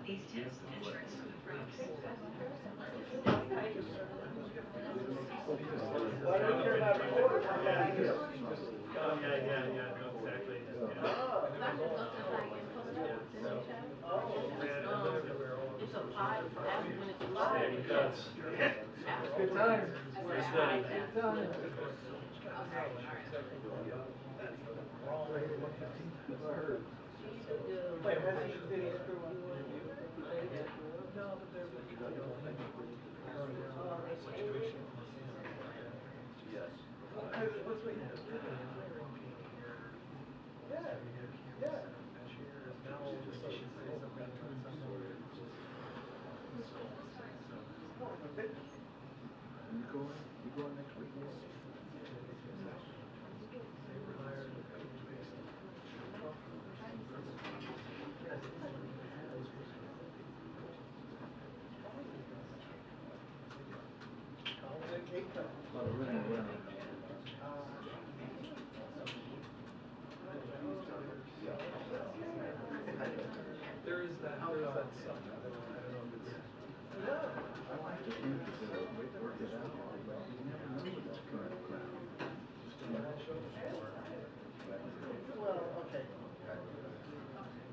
These tips, insurance for the pros. It's a pie when it's live. Good time. Good time. Wait, has he finished through one? Yes. What's waiting? Yeah. Yeah. You going next week? There is that. How is that suck? I don't know if it's. I like to think that they'll work it out. You never know with this current crowd. Well, okay.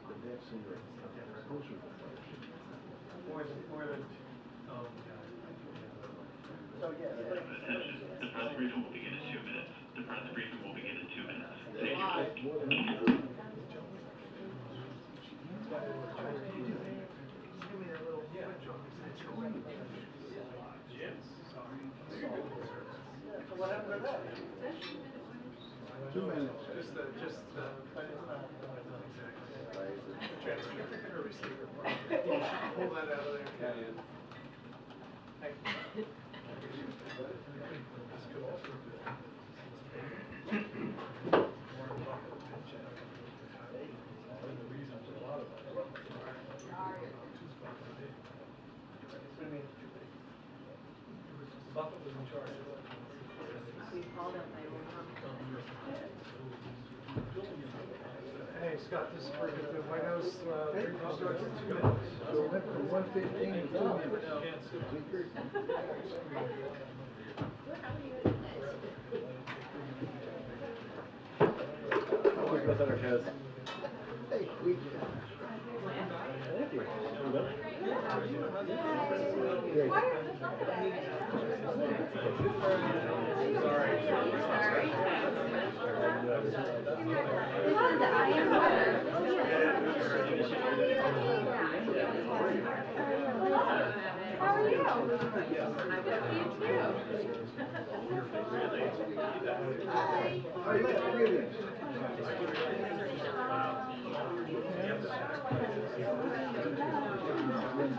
But that's in your closer to first. More than. So yeah. The press briefing will begin in 2 minutes. The press briefing will begin in 2 minutes. What happened to that? 2 minutes. Just but it's not exactly. Transcript or receiver. Pull that out of there. Buffett was in charge of it. Hey, Scott, this is for the White House briefing starts in 2 minutes. So it went from 1:15 to 2 minutes. Hey, we did. Thank you. Great. How are you? I miss you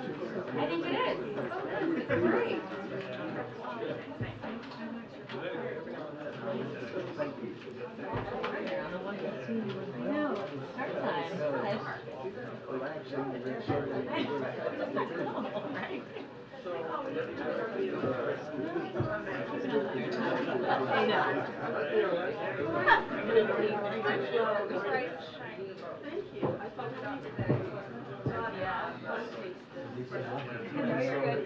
too. I think it is. It's great. No, start time. Relaxing, very sorry. Right. I know. Thank you. I thought about today. Yeah. No, you're good.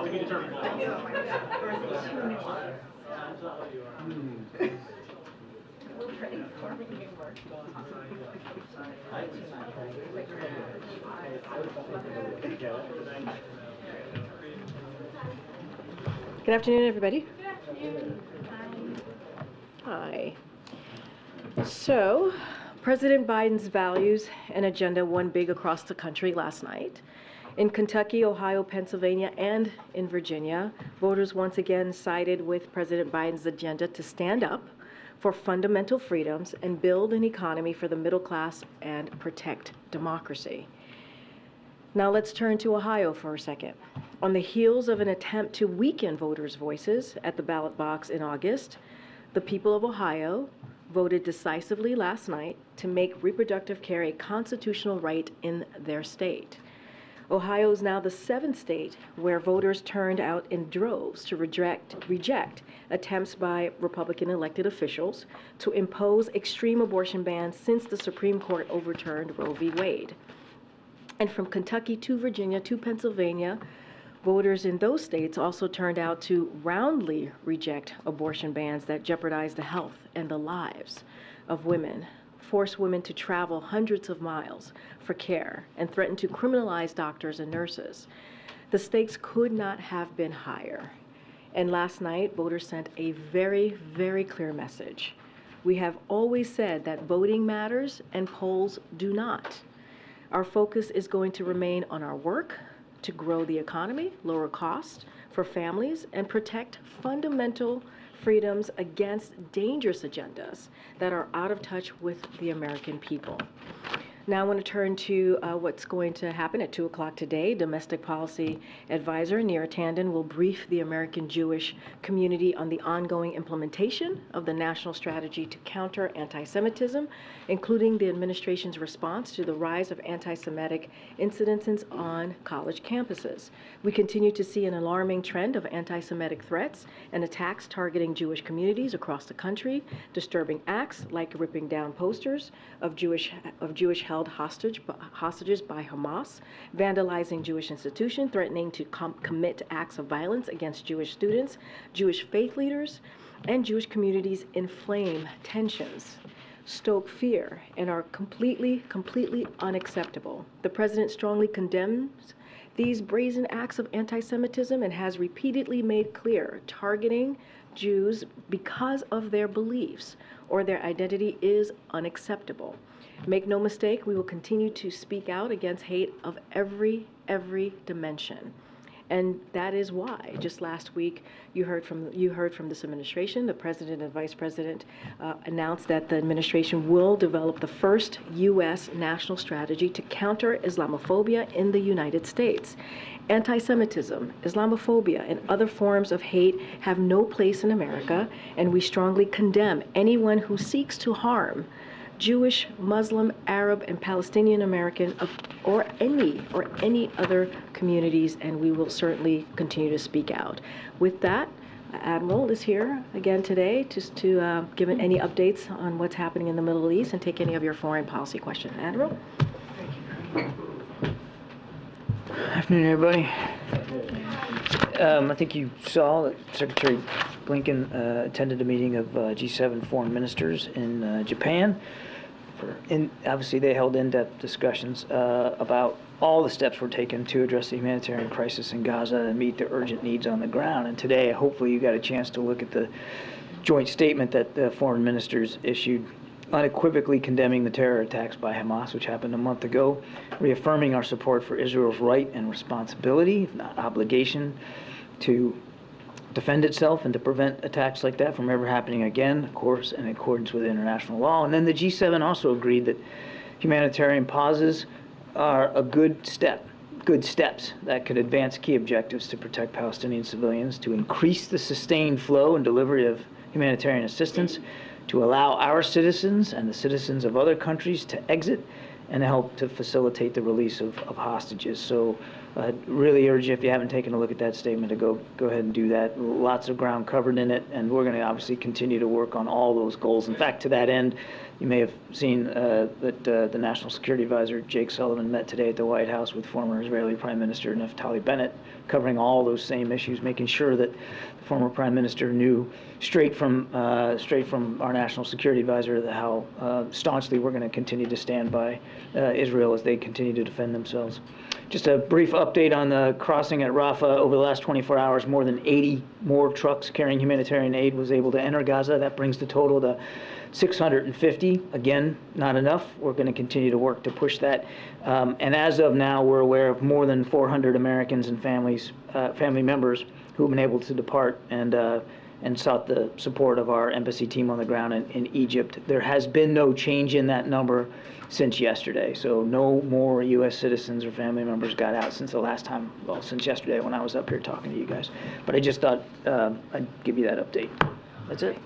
We need to turn them off. Good afternoon, everybody. Good afternoon. Hi. So, President Biden's values and agenda won big across the country last night. In Kentucky, Ohio, Pennsylvania, and in Virginia, voters once again sided with President Biden's agenda to stand up for fundamental freedoms and build an economy for the middle class and protect democracy. Now let's turn to Ohio for a second. On the heels of an attempt to weaken voters' voices at the ballot box in August, the people of Ohio voted decisively last night to make reproductive care a constitutional right in their state. Ohio is now the 7th state where voters turned out in droves to reject attempts by Republican elected officials to impose extreme abortion bans since the Supreme Court overturned Roe v. Wade. And from Kentucky to Virginia to Pennsylvania, voters in those states also turned out to roundly reject abortion bans that jeopardize the health and the lives of women, force women to travel hundreds of miles for care, and threaten to criminalize doctors and nurses. The stakes could not have been higher. And last night, voters sent a very, very clear message. We have always said that voting matters and polls do not. Our focus is going to remain on our work to grow the economy, lower costs for families, and protect fundamental freedoms against dangerous agendas that are out of touch with the American people. Now I want to turn to what's going to happen at 2 o'clock today. Domestic Policy Advisor Neera Tanden will brief the American Jewish community on the ongoing implementation of the national strategy to counter anti-Semitism, including the administration's response to the rise of anti-Semitic incidences on college campuses. We continue to see an alarming trend of anti-Semitic threats and attacks targeting Jewish communities across the country, disturbing acts like ripping down posters of Jewish held hostages by Hamas, vandalizing Jewish institutions, threatening to commit acts of violence against Jewish students, Jewish faith leaders, and Jewish communities inflame tensions, stoke fear, and are completely unacceptable. The president strongly condemns these brazen acts of anti-Semitism and has repeatedly made clear targeting Jews because of their beliefs or their identity is unacceptable. Make no mistake, we will continue to speak out against hate of every dimension. And that is why, just last week, you heard from this administration. The president and vice president announced that the administration will develop the first U.S. national strategy to counter Islamophobia in the United States. Anti-Semitism, Islamophobia, and other forms of hate have no place in America, and we strongly condemn anyone who seeks to harm Jewish, Muslim, Arab, and Palestinian American or any other communities, and we will certainly continue to speak out. With that, Admiral is here again today just to give any updates on what's happening in the Middle East and take any of your foreign policy questions. Admiral? Afternoon, everybody. I think you saw that Secretary Blinken attended a meeting of G7 foreign ministers in Japan. Obviously, they held in-depth discussions about all the steps were taken to address the humanitarian crisis in Gaza and meet the urgent needs on the ground. And today, hopefully, you got a chance to look at the joint statement that the foreign ministers issued, unequivocally condemning the terror attacks by Hamas, which happened a month ago, reaffirming our support for Israel's right and responsibility, if not obligation, to defend itself and to prevent attacks like that from ever happening again, of course, in accordance with international law. And then the G7 also agreed that humanitarian pauses are a good steps that could advance key objectives to protect Palestinian civilians, to increase the sustained flow and delivery of humanitarian assistance, to allow our citizens and the citizens of other countries to exit, and help to facilitate the release of hostages. So I really urge you, if you haven't taken a look at that statement, to go ahead and do that. Lots of ground covered in it, and we're going to obviously continue to work on all those goals. In fact, to that end, you may have seen that the National Security Advisor, Jake Sullivan, met today at the White House with former Israeli Prime Minister Naftali Bennett, covering all those same issues, making sure that the former Prime Minister knew straight from our National Security Advisor how staunchly we're going to continue to stand by Israel as they continue to defend themselves. Just a brief update on the crossing at Rafah. Over the last 24 hours, more than 80 more trucks carrying humanitarian aid was able to enter Gaza. That brings the total to 650. Again, not enough. We're going to continue to work to push that. And as of now, we're aware of more than 400 Americans and family members who have been able to depart and sought the support of our embassy team on the ground in Egypt. There has been no change in that number since yesterday. So no more U.S. citizens or family members got out since the last time, well, since yesterday when I was up here talking to you guys. But I just thought I'd give you that update. That's it.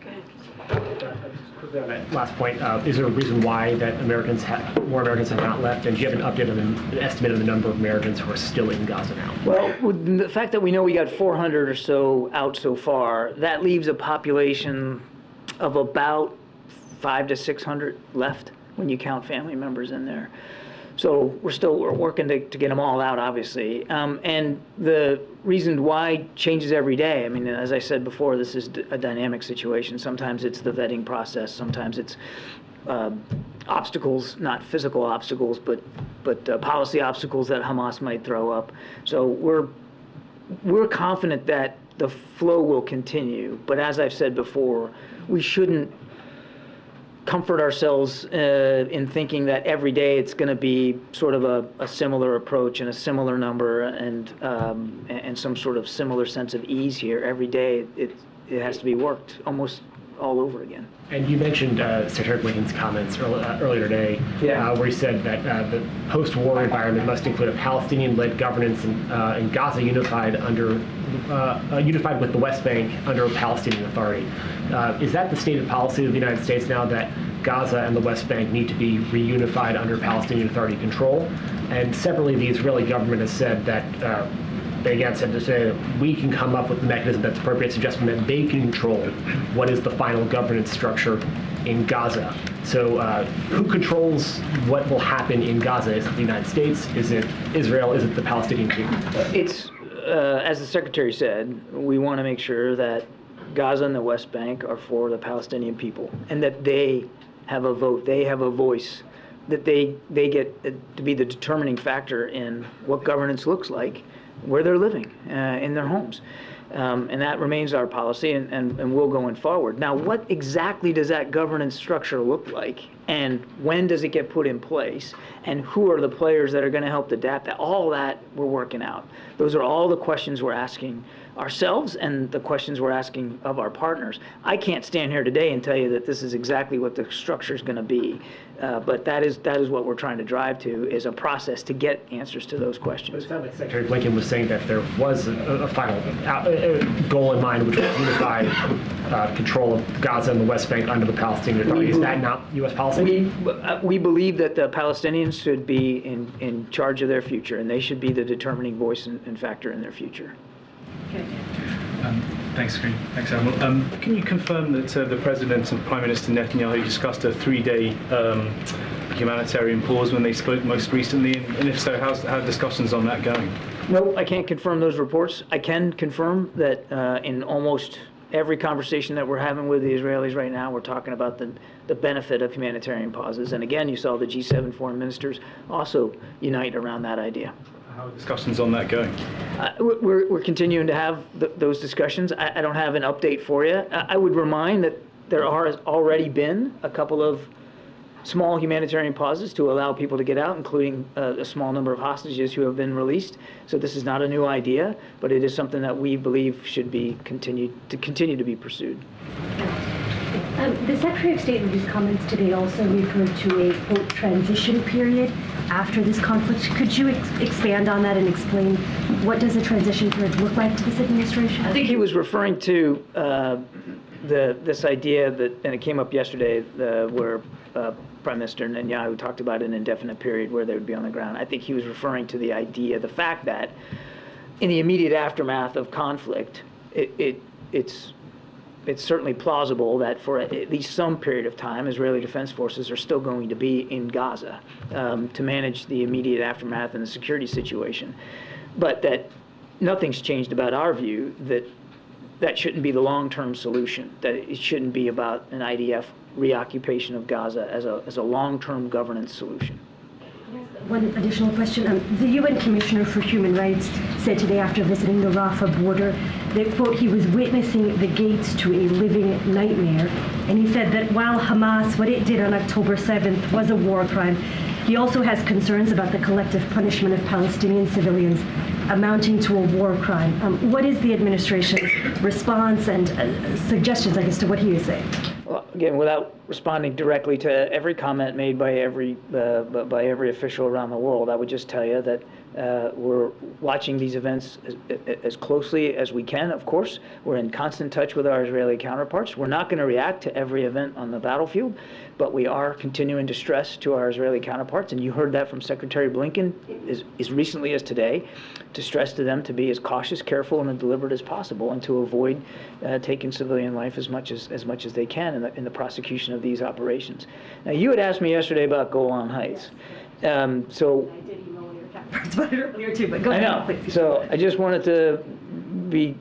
Quickly on that last point, is there a reason why that more Americans have not left? And do you have an update on an estimate of the number of Americans who are still in Gaza now? Well, with the fact that we know we got 400 or so out so far, that leaves a population of about 500 to 600 left when you count family members in there. So we're working to get them all out, obviously. And the reason why changes every day. I mean, as I said before, this is a dynamic situation. Sometimes it's the vetting process. Sometimes it's obstacles, not physical obstacles, but policy obstacles that Hamas might throw up. So we're confident that the flow will continue. But as I've said before, we shouldn't comfort ourselves in thinking that every day it's going to be sort of a similar approach and a similar number and some sort of similar sense of ease here. Every day it has to be worked almost all over again. And you mentioned Secretary Blinken's comments earlier today, where he said that the post-war environment must include a Palestinian-led governance in Gaza unified with the West Bank under a Palestinian Authority. Is that the stated policy of the United States now, that Gaza and the West Bank need to be reunified under Palestinian Authority control? And separately, the Israeli government has said that they again said to say that we can come up with the mechanism that's appropriate, suggesting that they can control what is the final governance structure in Gaza. So who controls what will happen in Gaza? Is it the United States? Is it Israel? Is it the Palestinian people? It's, as the Secretary said, we want to make sure that Gaza and the West Bank are for the Palestinian people, and that they have a vote, they have a voice, that they get to be the determining factor in what governance looks like where they're living in their homes. And that remains our policy, and will going forward. Now, what exactly does that governance structure look like, and when does it get put in place, and who are the players that are going to help adapt that? All that we're working out. Those are all the questions we're asking ourselves and the questions we're asking of our partners. I can't stand here today and tell you that this is exactly what the structure is going to be, but that is what we're trying to drive to, is a process to get answers to those questions. It sounded like Secretary Blinken was saying that there was a final goal in mind, which was unified control of Gaza and the West Bank under the Palestinian Authority. Is that not U.S. policy? We believe that the Palestinians should be in charge of their future, and they should be the determining voice and factor in their future. Thanks, Karine. Thanks, Admiral. Can you confirm that the President and Prime Minister Netanyahu discussed a 3-day humanitarian pause when they spoke most recently? And if so, how are discussions on that going? No, I can't confirm those reports. I can confirm that in almost every conversation that we're having with the Israelis right now, we're talking about the benefit of humanitarian pauses. And again, you saw the G7 foreign ministers also unite around that idea. How are discussions on that going? We're continuing to have those discussions. I don't have an update for you. I would remind that there has already been a couple of small humanitarian pauses to allow people to get out, including a small number of hostages who have been released. So this is not a new idea, but it is something that we believe should be continue to be pursued. The Secretary of State in his comments today also referred to a, quote, transition period after this conflict. Could you expand on that and explain what does a transition period look like to this administration? I think he was referring to this idea that, and it came up yesterday, where Prime Minister Netanyahu talked about an indefinite period where they would be on the ground. I think he was referring to the idea, the fact that in the immediate aftermath of conflict, it's certainly plausible that for at least some period of time, Israeli Defense Forces are still going to be in Gaza to manage the immediate aftermath and the security situation. But that nothing's changed about our view that shouldn't be the long-term solution, that it shouldn't be about an IDF reoccupation of Gaza as a long-term governance solution. One additional question. The UN Commissioner for Human Rights said today after visiting the Rafah border that, quote, he was witnessing the gates to a living nightmare. And he said that while Hamas, what it did on October 7th was a war crime, he also has concerns about the collective punishment of Palestinian civilians amounting to a war crime. What is the administration's response and suggestions, I guess, to what he is saying? Well, again, without responding directly to every comment made by every official around the world, I would just tell you that We're watching these events as closely as we can, of course. We're in constant touch with our Israeli counterparts. We're not going to react to every event on the battlefield, but we are continuing to stress to our Israeli counterparts, and you heard that from Secretary Blinken as recently as today, to stress to them to be as cautious, careful, and deliberate as possible, and to avoid taking civilian life as much as they can in the prosecution of these operations. Now, you had asked me yesterday about Golan Heights. So I did email your counterparts about it earlier too, but go ahead. I know. Please. So I just wanted to be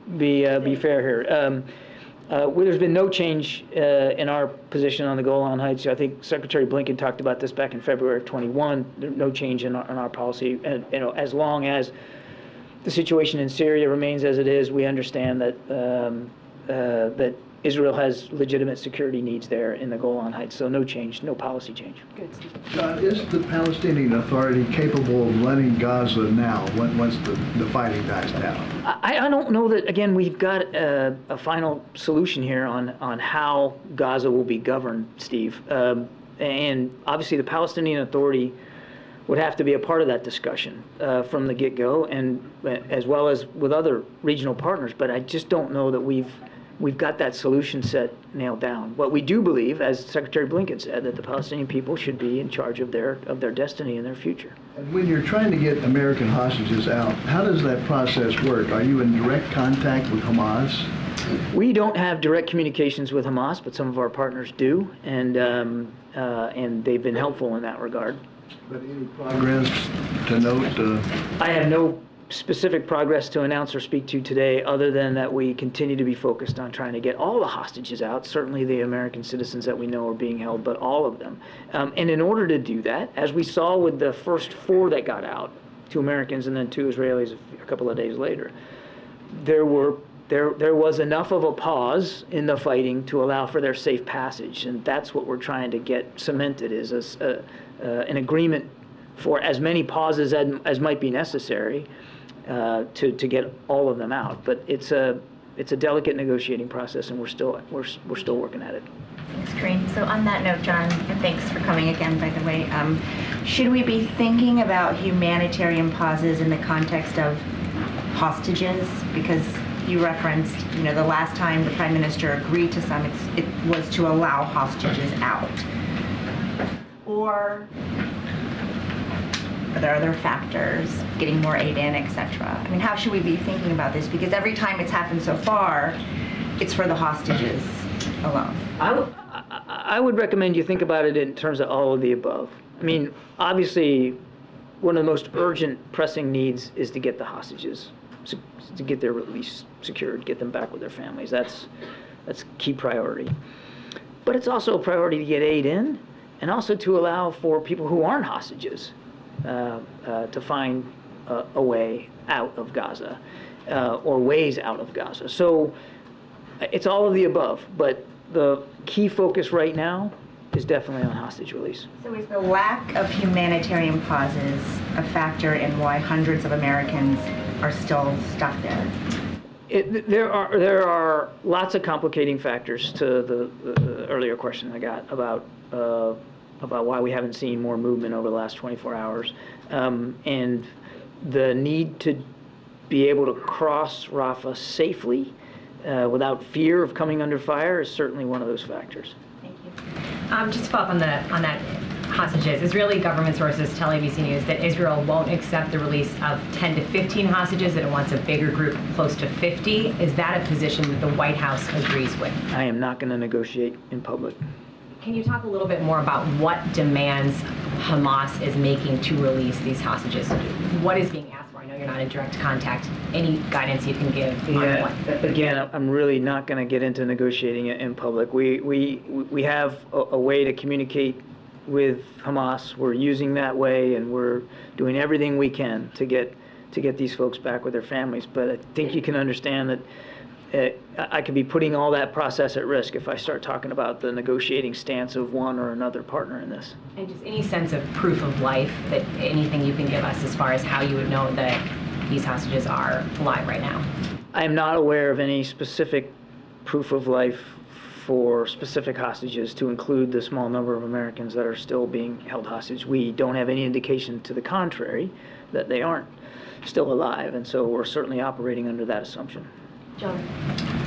fair here. There's been no change in our position on the Golan Heights. I think Secretary Blinken talked about this back in February of 21. No change in our policy, and as long as the situation in Syria remains as it is, we understand that that Israel has legitimate security needs there in the Golan Heights. So no change, no policy change. Good. Is the Palestinian Authority capable of running Gaza now, once the fighting dies down? I don't know that, again, we've got a final solution here on how Gaza will be governed, Steve. And obviously the Palestinian Authority would have to be a part of that discussion from the get-go, and as well as with other regional partners. But I just don't know that we've got that solution set nailed down. What we do believe, as Secretary Blinken said, that the Palestinian people should be in charge of their destiny and their future. And when you're trying to get American hostages out, how does that process work? Are you in direct contact with Hamas? We don't have direct communications with Hamas, but some of our partners do, and they've been helpful in that regard. But any progress to note? I have no specific progress to announce or speak to today, other than that we continue to be focused on trying to get all the hostages out. Certainly the American citizens that we know are being held, but all of them. And in order to do that, as we saw with the first 4 that got out, 2 Americans and then 2 Israelis a couple of days later, there was enough of a pause in the fighting to allow for their safe passage, and that's what we're trying to get cemented, is an agreement for as many pauses as might be necessary to get all of them out. But it's a delicate negotiating process, and we're still working at it. Thanks, Karine. So on that note, John, and thanks for coming again, by the way, should we be thinking about humanitarian pauses in the context of hostages? Because you referenced, the last time the Prime Minister agreed to some, it was to allow hostages out. Or are there other factors, getting more aid in, etc.? I mean, how should we be thinking about this? Because every time it's happened so far, it's for the hostages alone. I would recommend you think about it in terms of all of the above. I mean, obviously, one of the most urgent, pressing needs is to get the hostages, to get their release secured, get them back with their families. That's key priority. But it's also a priority to get aid in, and also to allow for people who aren't hostages to find a way out of Gaza, or ways out of Gaza. So it's all of the above, but the key focus right now is definitely on hostage release. So is the lack of humanitarian pauses a factor in why hundreds of Americans are still stuck there? There are lots of complicating factors to the earlier question I got about why we haven't seen more movement over the last 24 hours. And the need to be able to cross Rafah safely without fear of coming under fire is certainly one of those factors. Thank you. Just to follow up on that hostages, Israeli government sources tell ABC News that Israel won't accept the release of 10 to 15 hostages, that it wants a bigger group, close to 50. Is that a position that the White House agrees with? I am not going to negotiate in public. Can you talk a little bit more about what demands Hamas is making to release these hostages? What is being asked for? I know you're not in direct contact. Any guidance you can give on what? Again, I'm really not going to get into negotiating it in public. We have a way to communicate with Hamas. We're using that way, and we're doing everything we can to get these folks back with their families. But I think you can understand that I could be putting all that process at risk if I start talking about the negotiating stance of one or another partner in this. And just any sense of proof of life, that anything you can give us as far as how you would know that these hostages are alive right now? I am not aware of any specific proof of life for specific hostages to include the small number of Americans that are still being held hostage. We don't have any indication to the contrary that they aren't still alive, and so we're certainly operating under that assumption. John.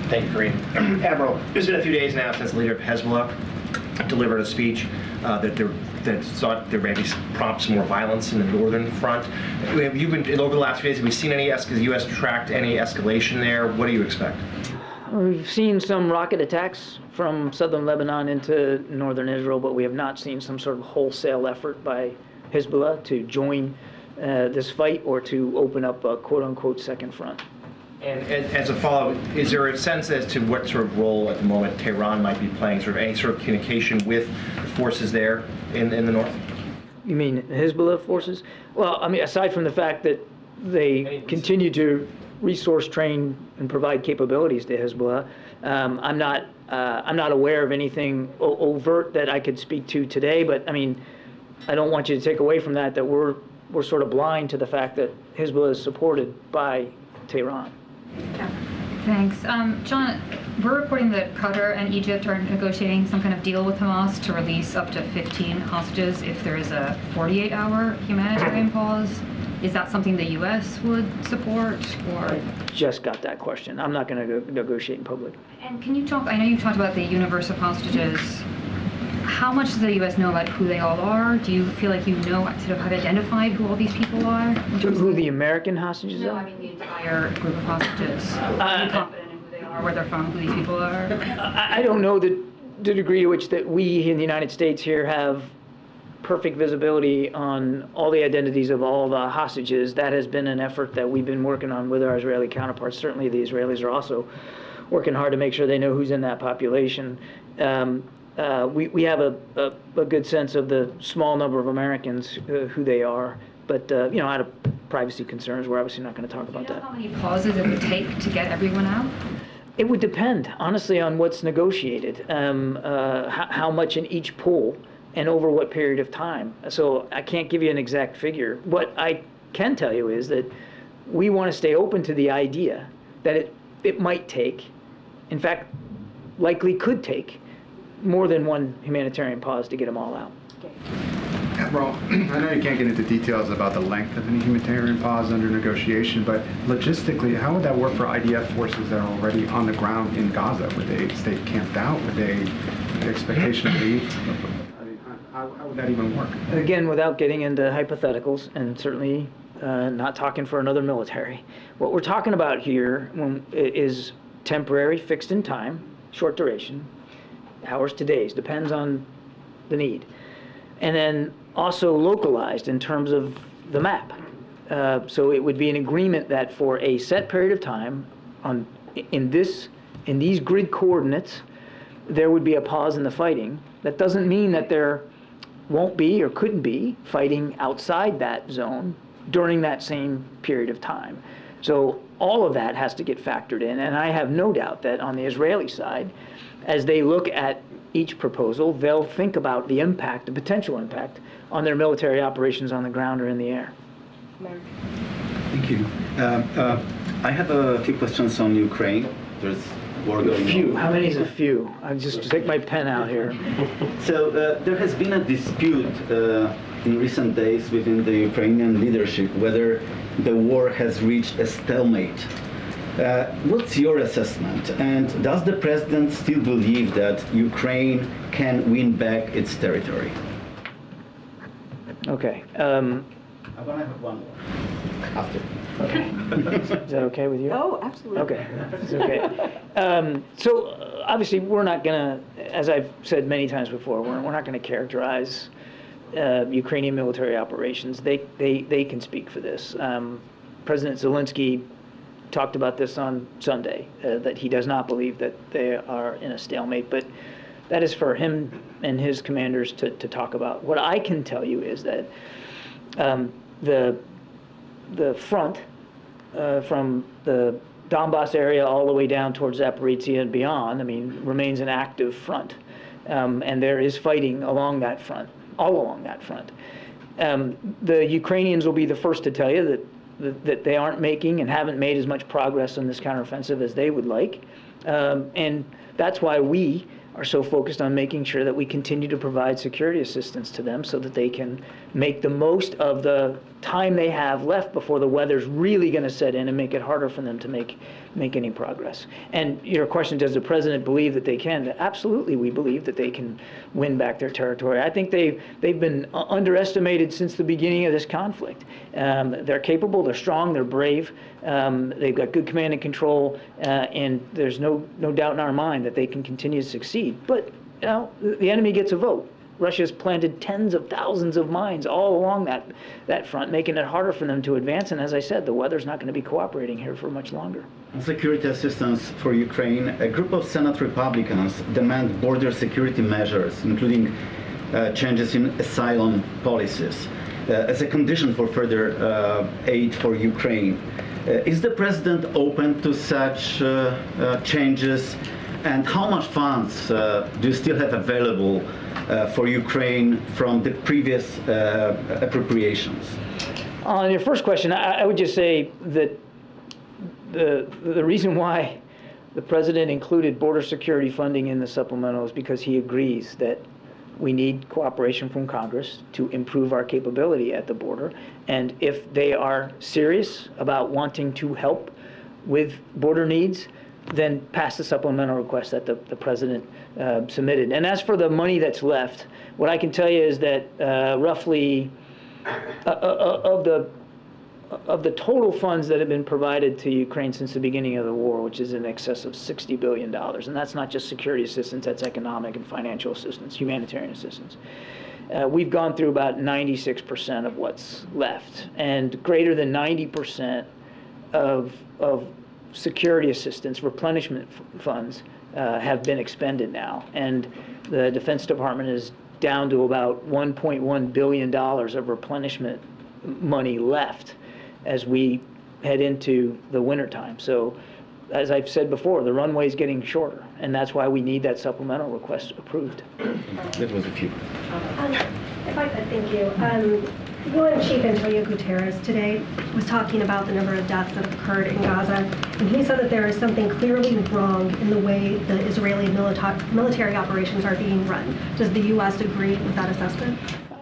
Thank you, Karine. Admiral, it's been a few days now since the leader of Hezbollah delivered a speech that sought there may be prompt some more violence in the northern front. Have you been, over the last few days, have we seen any, has the U.S. tracked any escalation there? What do you expect? We've seen some rocket attacks from southern Lebanon into northern Israel, but we have not seen some sort of wholesale effort by Hezbollah to join this fight or to open up a quote-unquote second front. And as a follow-up, is there a sense as to what sort of role at the moment Tehran might be playing, sort of any sort of communication with the forces there in the north? You mean Hezbollah forces? Well, I mean, aside from the fact that they continue to resource train and provide capabilities to Hezbollah, I'm not aware of anything overt that I could speak to today. But I mean, I don't want you to take away from that we're sort of blind to the fact that Hezbollah is supported by Tehran. Thanks. John, we're reporting that Qatar and Egypt are negotiating some kind of deal with Hamas to release up to 15 hostages if there is a 48-hour humanitarian pause. Is that something the U.S. would support, or? I just got that question. I'm not going to negotiate in public. And can you talk, I know you talked about the universe of hostages. How much does the U.S. know about who they all are? Do you feel like you know, sort of have identified who all these people are? Who the American hostages are? No, I mean the entire group of hostages. Are you confident in who they are, where they're from, who these people are? I don't know the degree to which that we in the United States here have perfect visibility on all the identities of all the hostages. That has been an effort that we've been working on with our Israeli counterparts. Certainly the Israelis are also working hard to make sure they know who's in that population. We have a good sense of the small number of Americans who they are, but you know, out of privacy concerns, we're obviously not going to talk about that. How many pauses it would take to get everyone out? It would depend, honestly, on what's negotiated, how much in each pool, and over what period of time. So I can't give you an exact figure. What I can tell you is that we want to stay open to the idea that it might take, in fact, likely could take, more than one humanitarian pause to get them all out. Admiral, I know you can't get into details about the length of any humanitarian pause under negotiation, but logistically, how would that work for IDF forces that are already on the ground in Gaza? Would they stay camped out? Would they, the expectation of leave? I mean, how would that even work? Again, without getting into hypotheticals, and certainly not talking for another military, what we're talking about here is temporary, fixed in time, short duration, hours to days, depends on the need. And then also localized in terms of the map. So it would be an agreement that for a set period of time, in these grid coordinates, there would be a pause in the fighting. That doesn't mean that there won't be or couldn't be fighting outside that zone during that same period of time. So all of that has to get factored in, and I have no doubt that on the Israeli side, as they look at each proposal, they'll think about the impact, the potential impact, on their military operations on the ground or in the air. Thank you. I have a few questions on Ukraine. There's war going on. Few. How many is a few? I just take my pen out here. So there has been a dispute in recent days within the Ukrainian leadership whether the war has reached a stalemate. What's your assessment? And does the president still believe that Ukraine can win back its territory? Okay. I'm going to have one more after. Okay. Is that okay with you? Oh, absolutely. Okay. It's okay. So obviously we're not going to, as I've said many times before, we're not going to characterize Ukrainian military operations. They can speak for this. President Zelensky talked about this on Sunday, that he does not believe that they are in a stalemate, but that is for him and his commanders to talk about. What I can tell you is that the front from the Donbass area all the way down towards Zaporizhia and beyond, I mean, remains an active front. And there is fighting along that front, all along that front. The Ukrainians will be the first to tell you that they aren't making and haven't made as much progress on this counteroffensive as they would like. And that's why we are so focused on making sure that we continue to provide security assistance to them so that they can make the most of the time they have left before the weather's really going to set in and make it harder for them to make any progress. And your question, does the president believe that they can? Absolutely, we believe that they can win back their territory. I think they've been underestimated since the beginning of this conflict. They're capable, they're strong, they're brave, they've got good command and control, and there's no doubt in our mind that they can continue to succeed. But the enemy gets a vote. Russia's planted tens of thousands of mines all along that front, making it harder for them to advance. And as I said, the weather's not going to be cooperating here for much longer. On security assistance for Ukraine, a group of Senate Republicans demand border security measures, including changes in asylum policies, as a condition for further aid for Ukraine. Is the president open to such changes? And how much funds do you still have available for Ukraine from the previous appropriations? On your first question, I would just say that the reason why the president included border security funding in the supplemental is because he agrees that we need cooperation from Congress to improve our capability at the border. And if they are serious about wanting to help with border needs, then pass the supplemental request that the president submitted. And as for the money that's left, what I can tell you is that roughly of the total funds that have been provided to Ukraine since the beginning of the war, which is in excess of $60 billion, and that's not just security assistance, that's economic and financial assistance, humanitarian assistance. We've gone through about 96% of what's left, and greater than 90% of security assistance, replenishment funds have been expended now. And the Defense Department is down to about $1.1 billion of replenishment money left as we head into the wintertime. So as I've said before, the runway is getting shorter, and that's why we need that supplemental request approved. That was a few. If I could, thank you. UN Chief Antonio Guterres today was talking about the number of deaths that have occurred in Gaza, and he said that there is something clearly wrong in the way the Israeli military operations are being run. Does the U.S. agree with that assessment?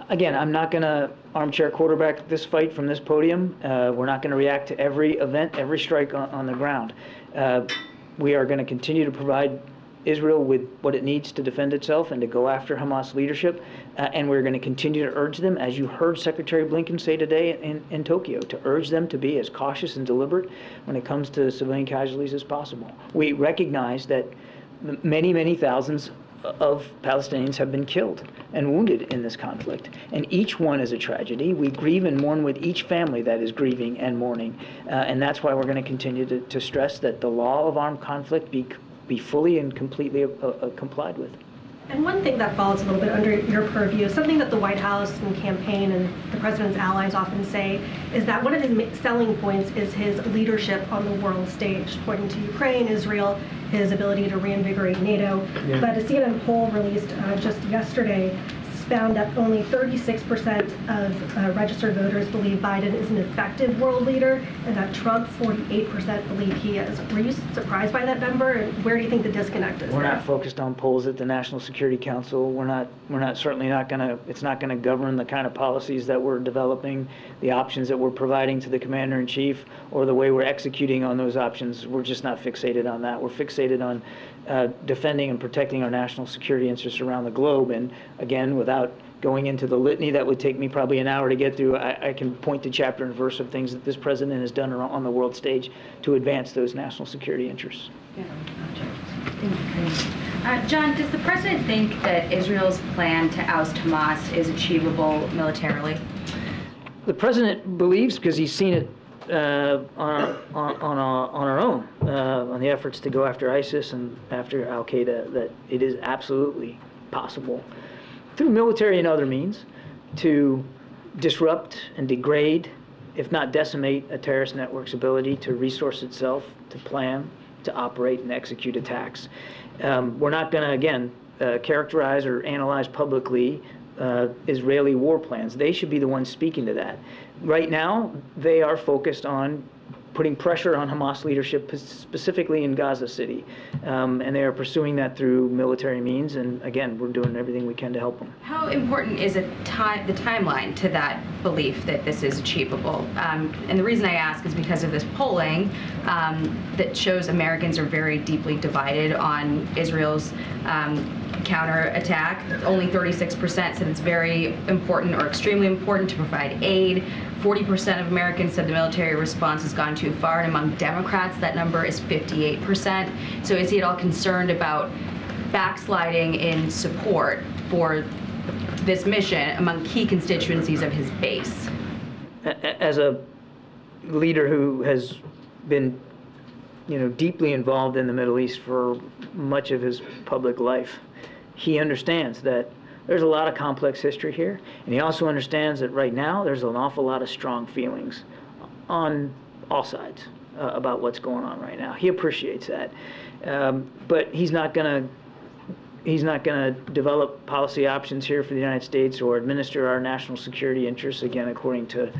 Again, I'm not going to armchair quarterback this fight from this podium. We're not going to react to every event, every strike on the ground. We are going to continue to provide Israel with what it needs to defend itself and to go after Hamas leadership, and we're going to continue to urge them, as you heard Secretary Blinken say today in Tokyo, to urge them to be as cautious and deliberate when it comes to civilian casualties as possible. We recognize that many, many thousands of Palestinians have been killed and wounded in this conflict, and each one is a tragedy. We grieve and mourn with each family that is grieving and mourning, and that's why we're going to continue to stress that the law of armed conflict be fully and completely complied with. And one thing that falls a little bit under your purview, something that the White House and campaign and the president's allies often say, is that one of his selling points is his leadership on the world stage, pointing to Ukraine, Israel, his ability to reinvigorate NATO. Yeah. But a CNN poll released just yesterday found that only 36% of registered voters believe Biden is an effective world leader, and that Trump, 48% believe he is. Were you surprised by that number, and where do you think the disconnect is? We're not focused on polls at the National Security Council. It's not gonna govern the kind of policies that we're developing, the options that we're providing to the Commander-in-Chief, or the way we're executing on those options. We're just not fixated on that. We're fixated on defending and protecting our national security interests around the globe. And again, without going into the litany that would take me probably an hour to get through, I can point to chapter and verse of things that this president has done on the world stage to advance those national security interests. John, does the president think that Israel's plan to oust Hamas is achievable militarily? The president believes, because he's seen it on our own, on the efforts to go after ISIS and after Al-Qaeda, that it is absolutely possible, through military and other means, to disrupt and degrade, if not decimate, a terrorist network's ability to resource itself, to plan, to operate and execute attacks. We're not going to, again, characterize or analyze publicly Israeli war plans. They should be the ones speaking to that. Right now, they are focused on putting pressure on Hamas leadership, specifically in Gaza City. And they are pursuing that through military means. And again, we're doing everything we can to help them. How important is the timeline to that belief that this is achievable? And the reason I ask is because of this polling that shows Americans are very deeply divided on Israel's counterattack. Only 36% said it's very important or extremely important to provide aid. 40% of Americans said the military response has gone too far, and among Democrats, that number is 58%. So is he at all concerned about backsliding in support for this mission among key constituencies of his base? As a leader who has been, deeply involved in the Middle East for much of his public life, he understands that there's a lot of complex history here, and he also understands that right now there's an awful lot of strong feelings on all sides about what's going on right now. He appreciates that, but he's not going to develop policy options here for the United States or administer our national security interests, again, according to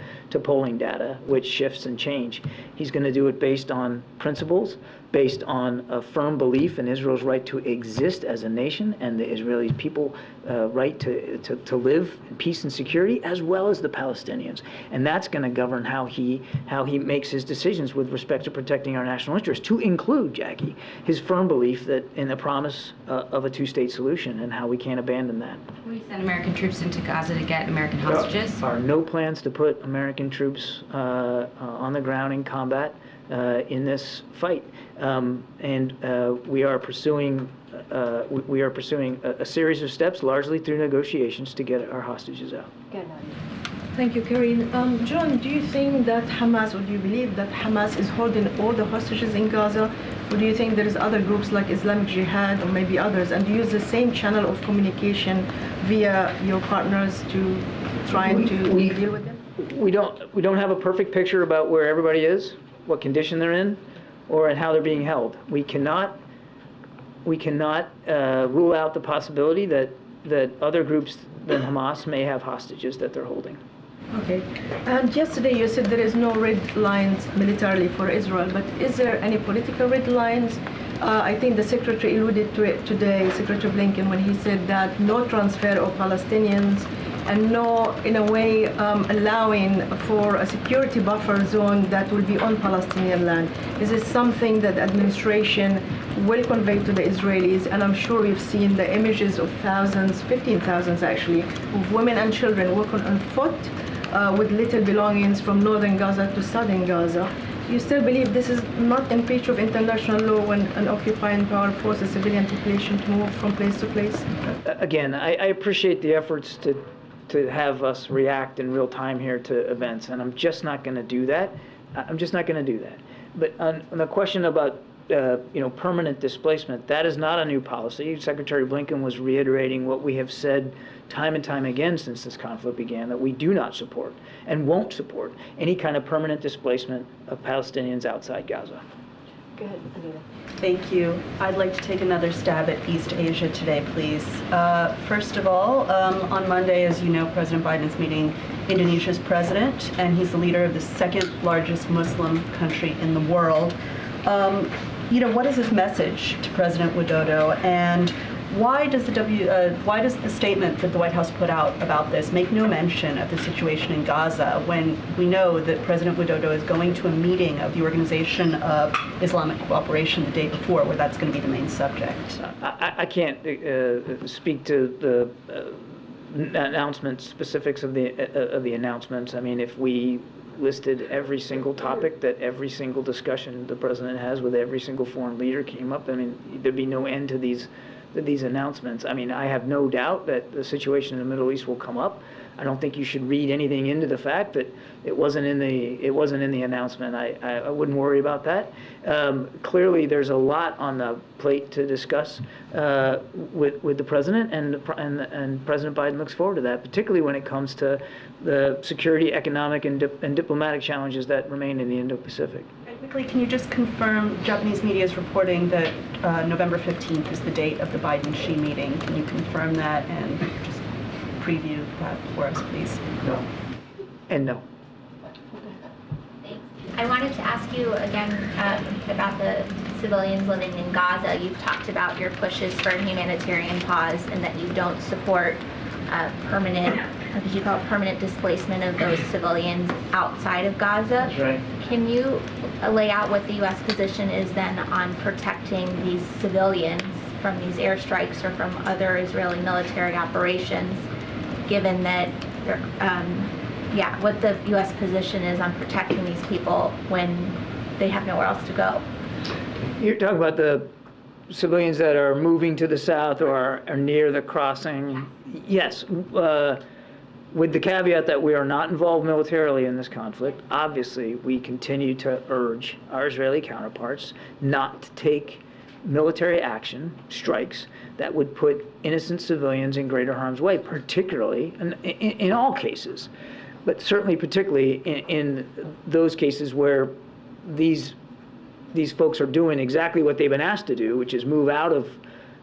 polling data, which shifts and change. He's going to do it based on principles, based on a firm belief in Israel's right to exist as a nation and the Israeli people right to live in peace and security, as well as the Palestinians. And that's going to govern how he makes his decisions with respect to protecting our national interests, to include, Jackie, his firm belief that in the promise of a two-state solution and how we can't abandon that. Will you send American troops into Gaza to get American hostages? There are no plans to put American troops on the ground in combat in this fight, and we are pursuing a series of steps, largely through negotiations, to get our hostages out. Thank you, Karine. John, do you think that Hamas, or do you believe that Hamas is holding all the hostages in Gaza, or do you think there is other groups like Islamic Jihad or maybe others, and do you use the same channel of communication via your partners to try and deal with them? We don't have a perfect picture about where everybody is, what condition they're in, or how they're being held. We cannot rule out the possibility that other groups than Hamas may have hostages that they're holding. Okay. And yesterday you said there is no red lines militarily for Israel, but is there any political red lines? I think the Secretary alluded to it today, Secretary Blinken, when he said that no transfer of Palestinians and no, in a way, allowing for a security buffer zone that will be on Palestinian land. Is this something that the administration will convey to the Israelis? And I'm sure we've seen the images of thousands, 15,000 actually, of women and children walking on foot with little belongings from northern Gaza to southern Gaza. Do you still believe this is not in breach of international law when an occupying power forces civilian population to move from place to place? Again, I appreciate the efforts to have us react in real time here to events, and I'm just not going to do that. But on the question about permanent displacement, that is not a new policy. Secretary Blinken was reiterating what we have said time and time again since this conflict began, that we do not support and won't support any kind of permanent displacement of Palestinians outside Gaza. Go ahead, Anita. Thank you. I'd like to take another stab at East Asia today, please. First of all, on Monday, as you know, President Biden's meeting Indonesia's president, and he's the leader of the second largest Muslim country in the world. What is his message to President Widodo, and why does the statement that the White House put out about this make no mention of the situation in Gaza when we know that President Widodo is going to a meeting of the Organization of Islamic Cooperation the day before, where that's going to be the main subject? I can't speak to the specifics of the announcements. I mean, if we listed every single topic that every single discussion the president has with every single foreign leader came up, I mean, there'd be no end to these announcements. I mean, I have no doubt that the situation in the Middle East will come up. I don't think you should read anything into the fact that it wasn't in the announcement. I wouldn't worry about that. Clearly, there's a lot on the plate to discuss with the president, and President Biden looks forward to that, particularly when it comes to the security, economic, and diplomatic challenges that remain in the Indo-Pacific. Quickly, can you just confirm, Japanese media is reporting that November 15th is the date of the Biden-Xi meeting. Can you confirm that and just preview that for us, please? No. And no. I wanted to ask you again about the civilians living in Gaza. You've talked about your pushes for a humanitarian pause and that you don't support permanent, what did you call it, permanent displacement of those civilians outside of Gaza. That's right. Can you lay out what the U.S. position is then on protecting these civilians from these airstrikes or from other Israeli military operations, given that what the U.S. position is on protecting these people when they have nowhere else to go? You're talking about the civilians that are moving to the south or are near the crossing. Yes, with the caveat that we are not involved militarily in this conflict. Obviously, we continue to urge our Israeli counterparts not to take military action, strikes, that would put innocent civilians in greater harm's way, particularly in all cases, but certainly particularly in those cases where these folks are doing exactly what they've been asked to do, which is move out of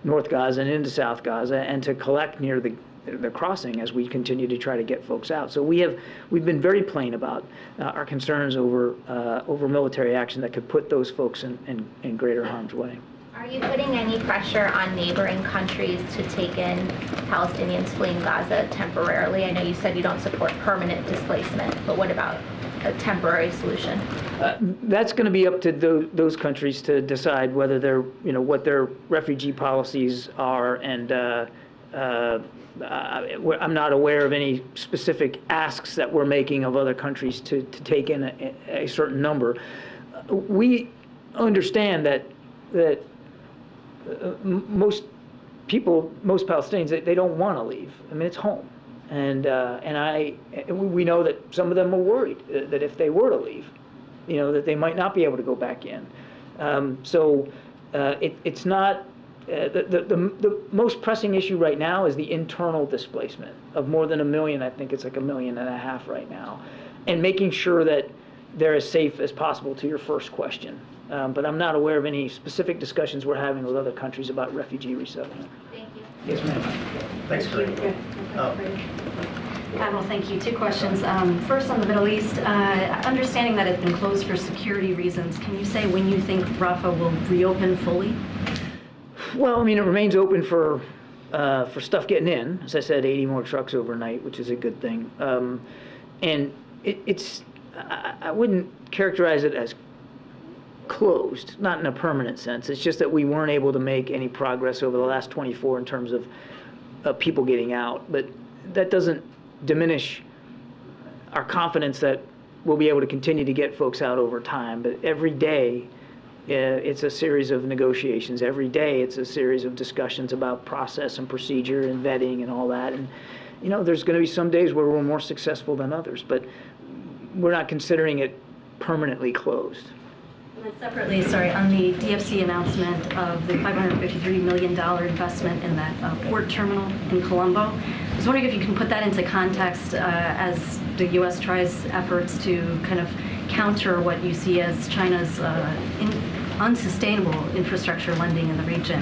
North Gaza and into South Gaza and to collect near the crossing as we continue to try to get folks out. So we've been very plain about our concerns over military action that could put those folks in greater harm's way. Are you putting any pressure on neighboring countries to take in Palestinians fleeing Gaza temporarily? I know you said you don't support permanent displacement, but what about a temporary solution? That's going to be up to those countries to decide whether they're, what their refugee policies are, and I'm not aware of any specific asks that we're making of other countries to take in a certain number. We understand that most people, most Palestinians, they don't want to leave. I mean, it's home, and we know that some of them are worried that if they were to leave, that they might not be able to go back in. It's not the most pressing issue right now is the internal displacement of more than 1 million. I think it's like 1.5 million right now, and making sure that they're as safe as possible. To your first question. But I'm not aware of any specific discussions we're having with other countries about refugee resettlement. Thank you. Yes, ma'am. Thanks, Karine. Admiral, thank you. 2 questions. First, on the Middle East, understanding that it's been closed for security reasons, can you say when you think Rafah will reopen fully? Well, I mean, it remains open for stuff getting in. As I said, 80 more trucks overnight, which is a good thing. And I wouldn't characterize it as closed, not in a permanent sense. It's just that we weren't able to make any progress over the last 24 in terms of people getting out. But that doesn't diminish our confidence that we'll be able to continue to get folks out over time. But every day, it's a series of negotiations. Every day, it's a series of discussions about process and procedure and vetting and all that. And, there's going to be some days where we're more successful than others, but we're not considering it permanently closed. And then separately, on the DFC announcement of the $553 million investment in that port terminal in Colombo, I was wondering if you can put that into context as the U.S. tries efforts to kind of counter what you see as China's unsustainable infrastructure lending in the region.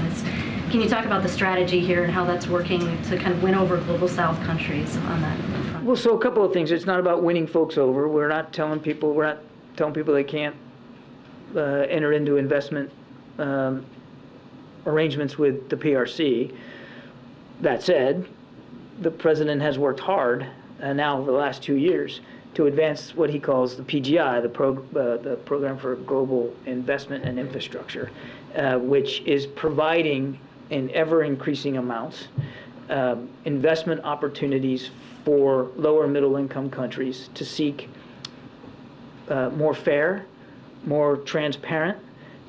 Can you talk about the strategy here and how that's working to kind of win over Global South countries on that front? Well, so a couple of things. It's not about winning folks over. We're not telling people they can't enter into investment arrangements with the PRC. That said, the president has worked hard now over the last 2 years to advance what he calls the PGI, the Program for Global Investment and Infrastructure, which is providing in ever-increasing amounts investment opportunities for lower middle-income countries to seek more fair, more transparent,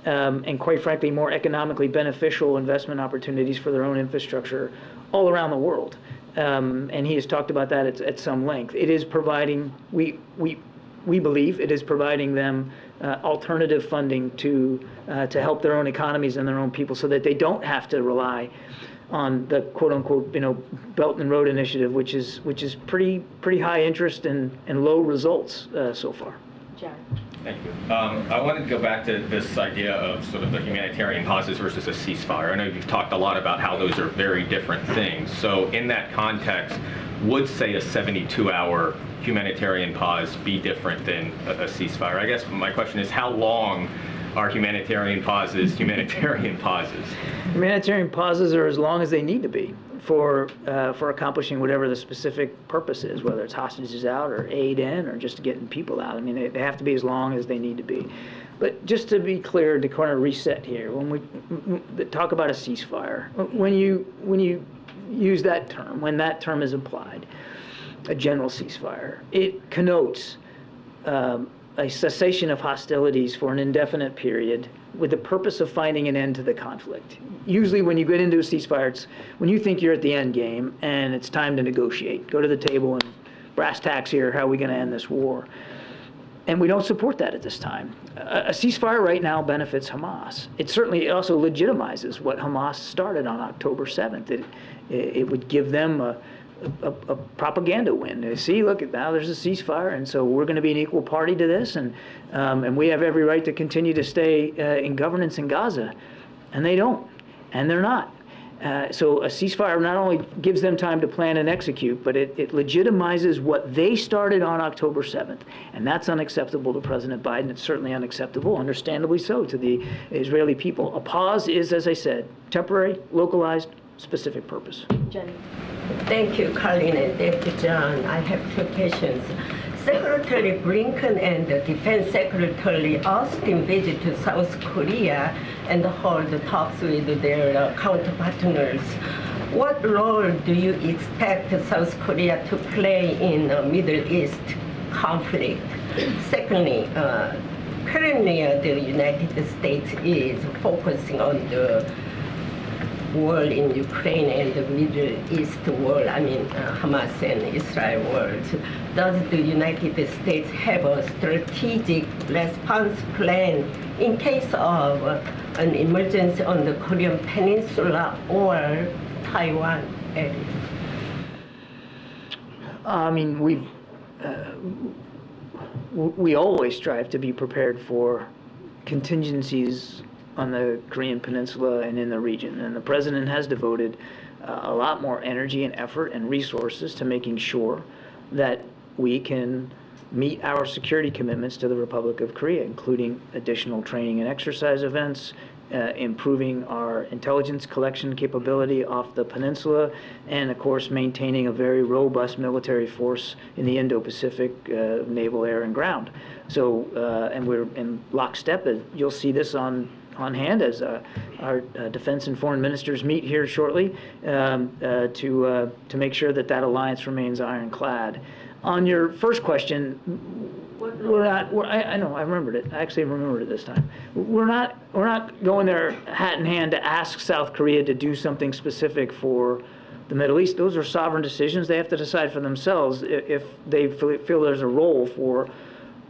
and quite frankly, more economically beneficial investment opportunities for their own infrastructure all around the world. And he has talked about that at some length. It is providing, we believe, it is providing them alternative funding to help their own economies and their own people, so that they don't have to rely on the quote-unquote, Belt and Road Initiative, which is pretty high interest and low results so far. Jared. Thank you. I wanted to go back to this idea of sort of the humanitarian pauses versus a ceasefire. I know you've talked a lot about how those are very different things. So in that context, would, say, a 72-hour humanitarian pause be different than a ceasefire? I guess my question is, how long are humanitarian pauses humanitarian pauses? Humanitarian pauses are as long as they need to be for accomplishing whatever the specific purpose is, whether it's hostages out or aid in or just getting people out. I mean, they have to be as long as they need to be. But just to be clear, to kind of reset here, when we talk about a ceasefire, when you use that term, when that term is applied, a general ceasefire, it connotes a cessation of hostilities for an indefinite period with the purpose of finding an end to the conflict. Usually when you get into a ceasefire, it's when you think you're at the end game and it's time to negotiate. Go to the table and brass tacks here, how are we going to end this war? And we don't support that at this time. A ceasefire right now benefits Hamas. It certainly also legitimizes what Hamas started on October 7th. It would give them a propaganda win. They see, look, now there's a ceasefire, and so we're going to be an equal party to this, and we have every right to continue to stay in governance in Gaza. And they don't, and they're not. So a ceasefire not only gives them time to plan and execute, but it legitimizes what they started on October 7th. And that's unacceptable to President Biden. It's certainly unacceptable, understandably so, to the Israeli people. A pause is, as I said, temporary, localized, specific purpose. Jenny. Thank you, Karine, and thank you, John. I have two questions. Secretary Blinken and Defense Secretary Austin visit to South Korea and hold talks with their counterpartners. What role do you expect South Korea to play in the Middle East conflict? Secondly, currently the United States is focusing on the war in Ukraine and the Middle East war, I mean Hamas and Israel wars. Does the United States have a strategic response plan in case of an emergency on the Korean Peninsula or Taiwan area? I mean, we always strive to be prepared for contingencies on the Korean Peninsula and in the region. And the president has devoted a lot more energy and effort and resources to making sure that we can meet our security commitments to the Republic of Korea, including additional training and exercise events, improving our intelligence collection capability off the peninsula, and of course maintaining a very robust military force in the Indo-Pacific, naval, air, and ground. So, and we're in lockstep. You'll see this on hand as our defense and foreign ministers meet here shortly to make sure that that alliance remains ironclad. On your first question, I know, I remembered it. I actually remembered it this time. We're not going there hat in hand to ask South Korea to do something specific for the Middle East. Those are sovereign decisions. They have to decide for themselves if they feel there's a role for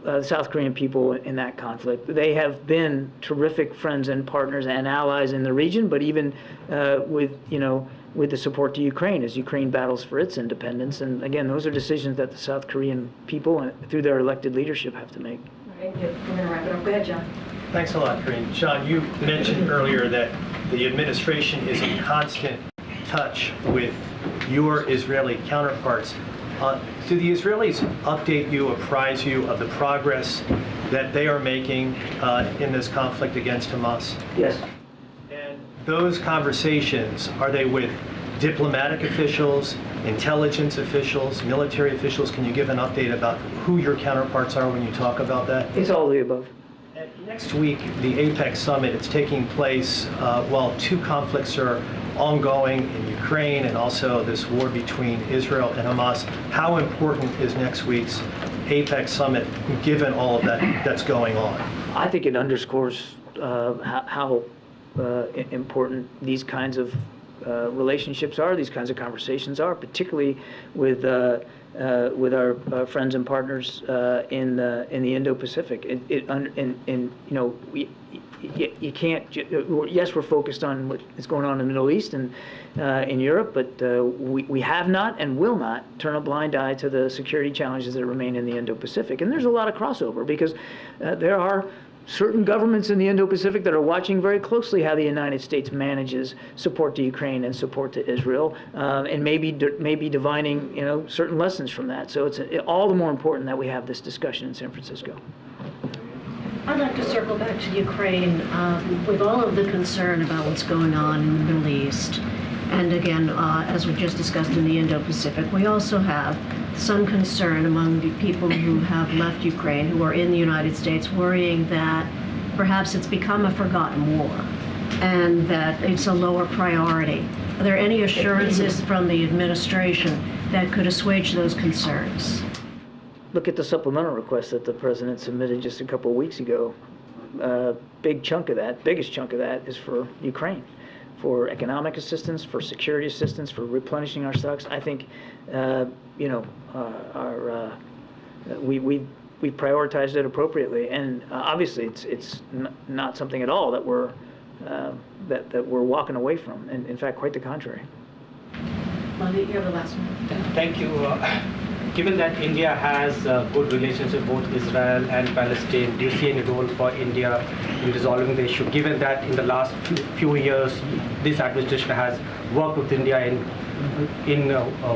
the South Korean people in that conflict. They have been terrific friends and partners and allies in the region, but even with the support to Ukraine as Ukraine battles for its independence. And again, those are decisions that the South Korean people, through their elected leadership, have to make. Thank you. We're going to wrap it up. Go ahead, John. Thanks a lot, Karine. John, you mentioned earlier that the administration is in constant touch with your Israeli counterparts. Do the Israelis update you, apprise you of the progress that they are making in this conflict against Hamas? Yes. And those conversations, are they with diplomatic officials, intelligence officials, military officials? Can you give an update about who your counterparts are when you talk about that? It's all of the above. And next week, the APEC summit, it's taking place while two conflicts are ongoing in Ukraine and also this war between Israel and Hamas. How important is next week's APEC summit given all of that that's going on? I think it underscores how important these kinds of relationships are, these kinds of conversations are, particularly with our friends and partners in the Indo-Pacific. You can't. Yes, we're focused on what is going on in the Middle East and in Europe, but we have not and will not turn a blind eye to the security challenges that remain in the Indo-Pacific. And there's a lot of crossover because there are certain governments in the Indo-Pacific that are watching very closely how the United States manages support to Ukraine and support to Israel, and maybe divining, certain lessons from that. So it's all the more important that we have this discussion in San Francisco. I'd like to circle back to Ukraine with all of the concern about what's going on in the Middle East. And again, as we just discussed in the Indo-Pacific, we also have some concern among the people who have left Ukraine, who are in the United States, worrying that perhaps it's become a forgotten war and that it's a lower priority. Are there any assurances from the administration that could assuage those concerns? Look at the supplemental request that the president submitted just a couple of weeks ago. Biggest chunk of that is for Ukraine, for economic assistance, for security assistance, for replenishing our stocks. I think, we prioritized it appropriately, and obviously it's not something at all that we're walking away from. And in fact, quite the contrary. Mali, you have the last one. Thank you. Given that India has good relations with both Israel and Palestine, do you see any role for India in resolving the issue? Given that in the last few years, this administration has worked with India in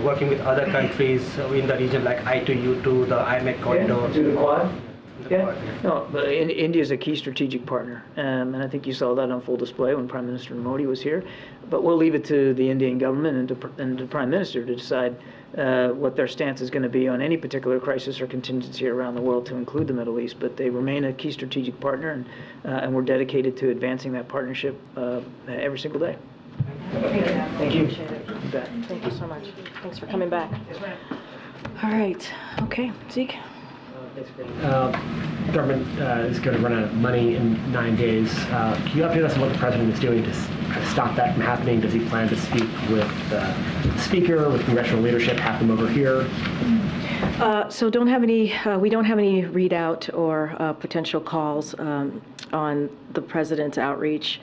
working with other countries in the region, like I-2U2, the IMEC corridor. To the Quad? Yeah, no, but India is a key strategic partner, and I think you saw that on full display when Prime Minister Modi was here. But we'll leave it to the Indian government and the Prime Minister to decide what their stance is going to be on any particular crisis or contingency around the world, to include the Middle East. But they remain a key strategic partner, and we're dedicated to advancing that partnership every single day. Thank you. Appreciate it. Thank you so much. Thanks for coming back. All right. Okay, Zeke. Government is going to run out of money in 9 days. Can you update us on what the president is doing to stop that from happening? Does he plan to speak with the speaker, with congressional leadership, have them over here? So we don't have any readout or potential calls on the president's outreach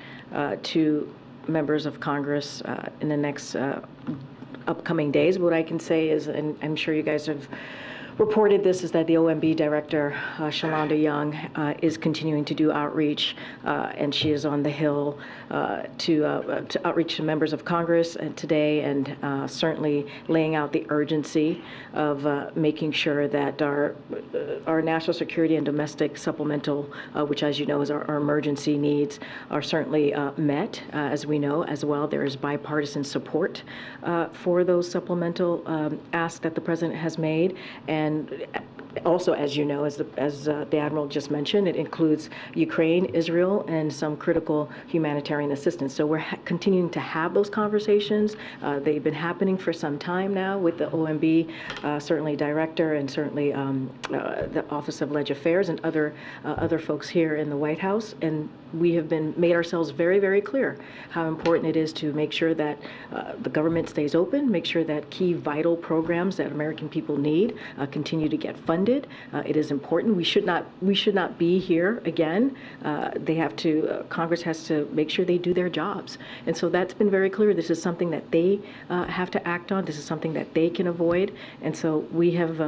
to members of Congress in the next upcoming days. What I can say is, and I'm sure you guys have reported this, is that the OMB director, Shalonda Young, is continuing to do outreach, and she is on the Hill to outreach to members of Congress today, and certainly laying out the urgency of making sure that our national security and domestic supplemental, which, as you know, is our emergency needs, are certainly met. As we know as well, there is bipartisan support for those supplemental asks that the president has made. And also, as you know, as the Admiral just mentioned, it includes Ukraine, Israel, and some critical humanitarian assistance. So we're continuing to have those conversations. They've been happening for some time now with the OMB, certainly director, and certainly the Office of Leg Affairs and other folks here in the White House. And we have made ourselves very, very clear how important it is to make sure that the government stays open, make sure that key vital programs that American people need continue to get funded. It is important. We should not be here again. Congress has to make sure they do their jobs. And so that's been very clear. This is something that they have to act on. This is something that they can avoid. And so we have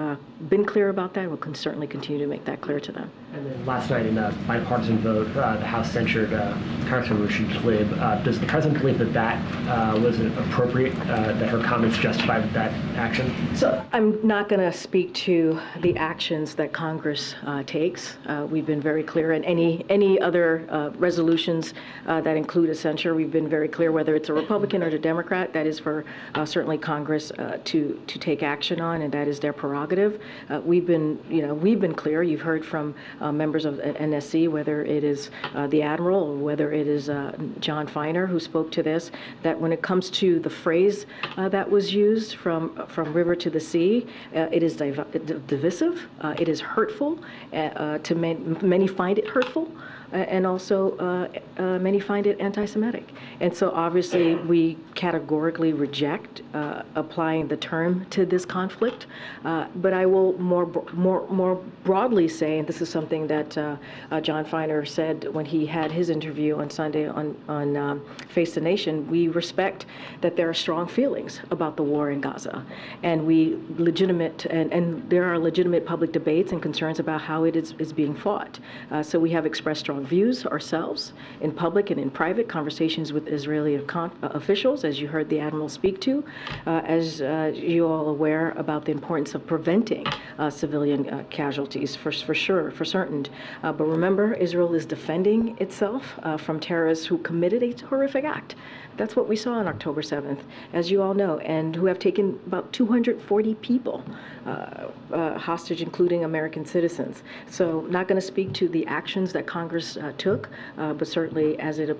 been clear about that. We'll certainly continue to make that clear to them. And then last night in a bipartisan vote, the House censured Congresswoman Rashid Tlaib. Does the president believe that was appropriate, that her comments justified that action? So I'm not going to speak to the actions that Congress takes. We've been very clear, and any other resolutions that include a censure, we've been very clear, whether it's a Republican or a Democrat, that is for certainly Congress to take action on, and that is their prerogative. We've been clear. You've heard from members of NSC, whether it is the Admiral or whether it is John Feiner who spoke to this, that when it comes to the phrase that was used from river to the sea, it is divisive, it is hurtful, many find it hurtful, and also many find it anti-Semitic. And so obviously we categorically reject applying the term to this conflict. But I will more broadly say, and this is something that John Feiner said when he had his interview on Sunday on Face the Nation, we respect that there are strong feelings about the war in Gaza, and and there are legitimate public debates and concerns about how it is being fought. So we have expressed strong views ourselves in public and in private conversations with Israeli officials, as you heard the Admiral speak to, as you all aware about the importance of preventing civilian casualties for sure, for certain. But remember, Israel is defending itself from terrorists who committed a horrific act. That's what we saw on October 7th, as you all know, and who have taken about 240 people hostage, including American citizens. So not going to speak to the actions that Congress took, but certainly as it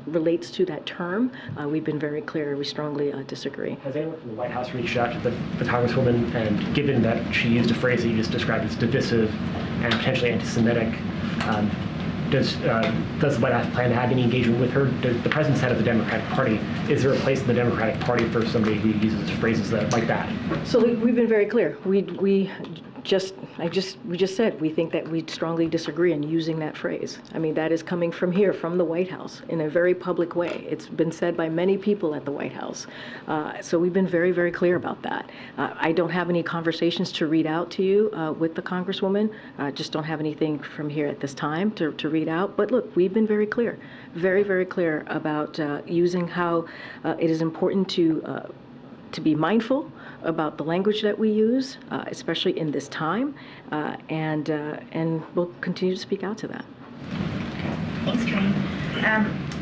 relates to that term, we've been very clear. We strongly disagree. Has anyone from the White House reached out to the Congresswoman, and given that she used a phrase that you just described as divisive and potentially anti-Semitic, does the White House plan to have any engagement with her? The president's head of the Democratic Party. Is there a place in the Democratic Party for somebody who uses phrases like that? So we've been very clear. We just said we think that we strongly disagree in using that phrase. I mean, that is coming from here, from the White House, in a very public way. It's been said by many people at the White House. So we've been very, very clear about that. I don't have any conversations to read out to you with the Congresswoman. Just don't have anything from here at this time to read out. But look, we've been very clear, very, very clear about using how it is important to be mindful about the language that we use, especially in this time, and we'll continue to speak out to that. Thanks, Karine.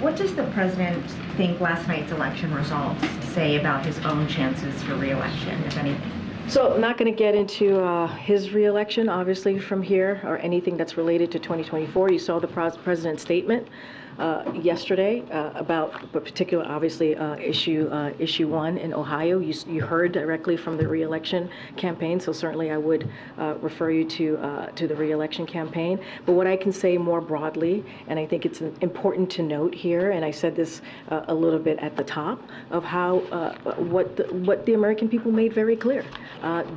What does the president think last night's election results say about his own chances for re-election, if anything? So I'm not going to get into his re-election, obviously, from here, or anything that's related to 2024. You saw the president's statement yesterday about a particular, obviously, issue 1 in Ohio. You heard directly from the re-election campaign, so certainly I would refer you to the re-election campaign. But what I can say more broadly, and I think it's important to note here, and I said this a little bit at the top, of how what the American people made very clear.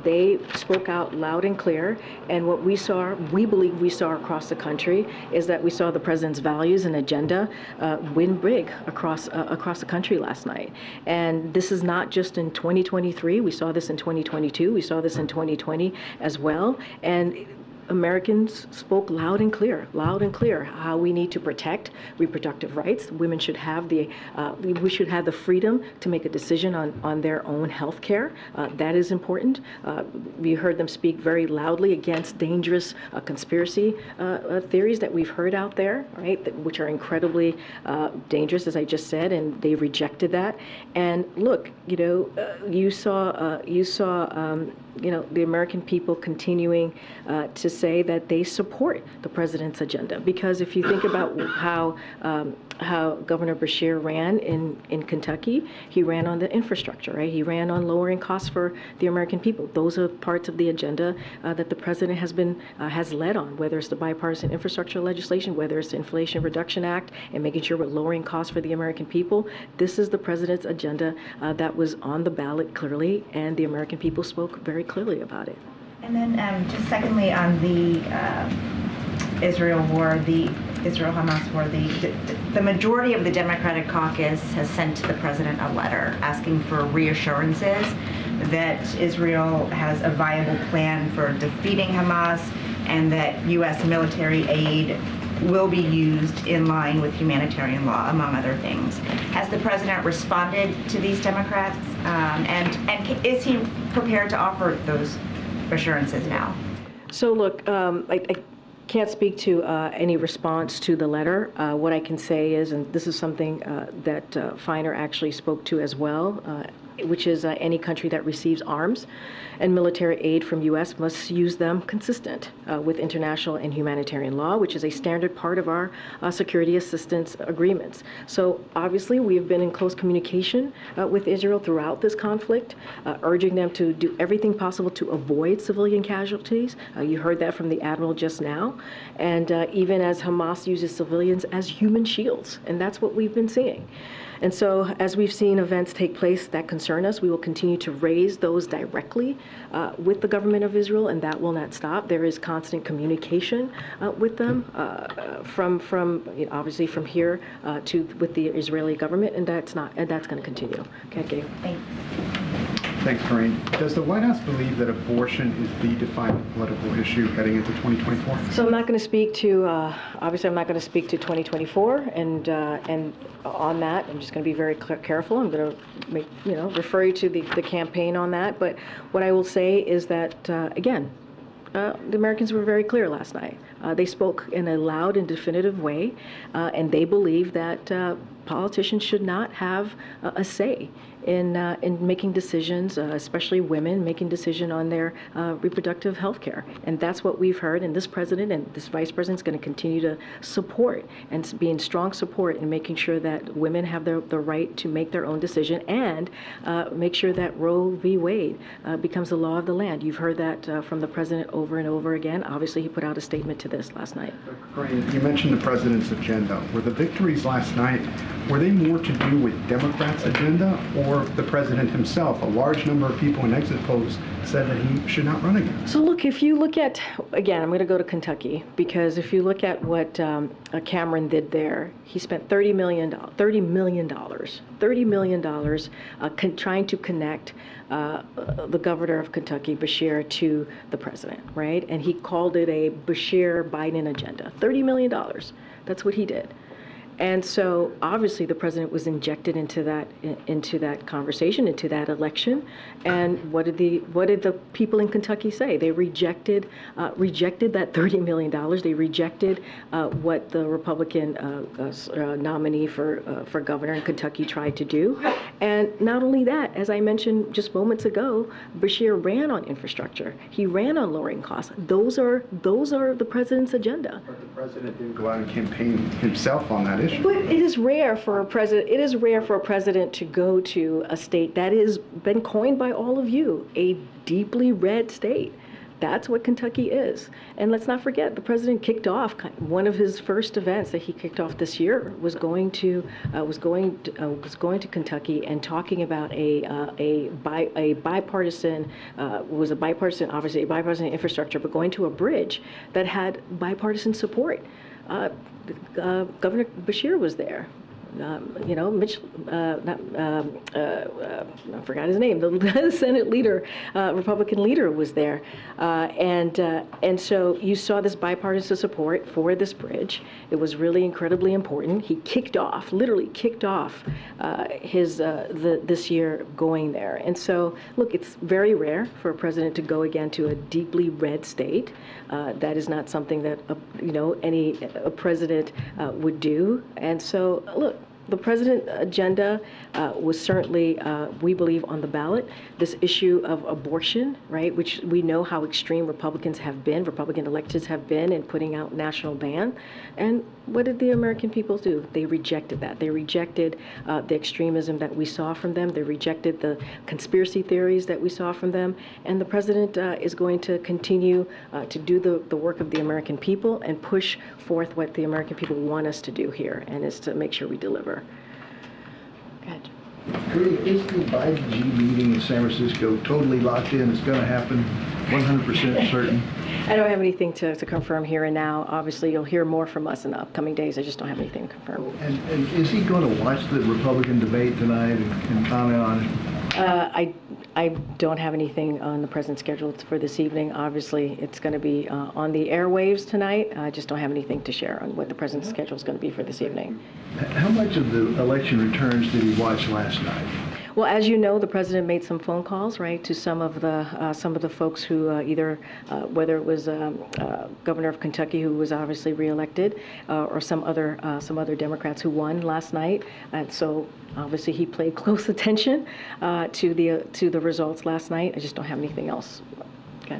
They spoke out loud and clear, and what we believe we saw across the country is that we saw the president's values and agenda win big across the country last night. And this is not just in 2023. We saw this in 2022. We saw this in 2020 as well. And Americans spoke loud and clear how we need to protect reproductive rights. Women should have we should have the freedom to make a decision on their own health care. That is important. We heard them speak very loudly against dangerous conspiracy theories that we've heard out there, right, which are incredibly dangerous, as I just said, and they rejected that. And look, you saw the American people continuing to say that they support the president's agenda. Because if you think about how Governor Beshear ran in Kentucky, he ran on the infrastructure, right? He ran on lowering costs for the American people. Those are parts of the agenda that the president has led on, whether it's the bipartisan infrastructure legislation, whether it's the Inflation Reduction Act, and making sure we're lowering costs for the American people. This is the president's agenda that was on the ballot clearly, and the American people spoke very clearly about it. And then just secondly, on the Israel war, the Israel-Hamas war, the majority of the Democratic caucus has sent to the president a letter asking for reassurances that Israel has a viable plan for defeating Hamas and that U.S. military aid will be used in line with humanitarian law, among other things. Has the president responded to these Democrats, and is he prepared to offer those assurances now? So look, I can't speak to any response to the letter. What I can say is, and this is something that Feiner actually spoke to as well any country that receives arms and military aid from U.S. must use them consistent with international and humanitarian law, which is a standard part of our security assistance agreements. So obviously, we have been in close communication with Israel throughout this conflict, urging them to do everything possible to avoid civilian casualties. You heard that from the Admiral just now. And even as Hamas uses civilians as human shields, and that's what we've been seeing. And so as we've seen events take place that concern us, we will continue to raise those directly with the government of Israel, and that will not stop. There is constant communication with them obviously from here with the Israeli government, and that's going to continue. Okay, Gabe. Thanks. Thanks, Karine. Does the White House believe that abortion is the defining political issue heading into 2024? So I'm not going to speak to, obviously I'm not going to speak to 2024, and on that, I'm just going to be very careful. I'm going to refer you to the campaign on that. But what I will say is that, again, the Americans were very clear last night. They spoke in a loud and definitive way, and they believe that politicians should not have a say in making decisions, especially women making decisions on their reproductive health care. And that's what we've heard, and this president and this vice president is going to continue to support and be in strong support in making sure that women have the right to make their own decision, and make sure that Roe v. Wade becomes the law of the land. You've heard that from the president over and over again. Obviously, he put out a statement to this last night. Karine, you mentioned the president's agenda. Were the victories last night, were they more to do with Democrats' agenda or the president himself? A large number of people in exit polls said that he should not run again. So look, if you look at, again, I'm going to go to Kentucky, because if you look at what Cameron did there, he spent $30 million trying to connect the governor of Kentucky, Bashir, to the president, right? And he called it a Bashir-Biden agenda. $30 million. That's what he did. And so obviously the president was injected into that conversation, into that election. And what did the people in Kentucky say? They rejected that $30 million. They rejected what the Republican nominee for governor in Kentucky tried to do. And not only that, as I mentioned just moments ago, Bashir ran on infrastructure. He ran on lowering costs. Those are the president's agenda. But the president didn't go out and campaign himself on that issue. But it is rare for a president. It is rare for a president to go to a state that has been coined by all of you, a deeply red state. That's what Kentucky is. And let's not forget, the president kicked off one of his first events that he kicked off this year was going to Kentucky and talking about a bipartisan infrastructure, but going to a bridge that had bipartisan support. Governor Bashir was there. I forgot his name. The Senate leader, Republican leader, was there, and so you saw this bipartisan support for this bridge. It was really incredibly important. He literally kicked off this year going there. And so, look, it's very rare for a president to go again to a deeply red state. That is not something that any president would do. And so, look, the president's agenda was certainly, we believe, on the ballot. This issue of abortion, right, which we know how extreme Republican electeds have been in putting out national ban. And what did the American people do? They rejected that. They rejected the extremism that we saw from them. They rejected the conspiracy theories that we saw from them. And the president is going to continue to do the work of the American people and push forth what the American people want us to do here, and is to make sure we deliver. Good. Is the Biden-G meeting in San Francisco totally locked in? It's going to happen 100% certain? I don't have anything to confirm here and now. Obviously, you'll hear more from us in the upcoming days. I just don't have anything to confirm. And is he going to watch the Republican debate tonight and comment on it? I don't have anything on the president's schedule for this evening. Obviously, it's going to be on the airwaves tonight. I just don't have anything to share on what the president's schedule is going to be for this evening. How much of the election returns did he watch last night? Well, as you know, the president made some phone calls, right, to some of the folks who whether it was Governor of Kentucky, who was obviously reelected, or some other Democrats who won last night, and so obviously he paid close attention to the results last night. I just don't have anything else. Okay.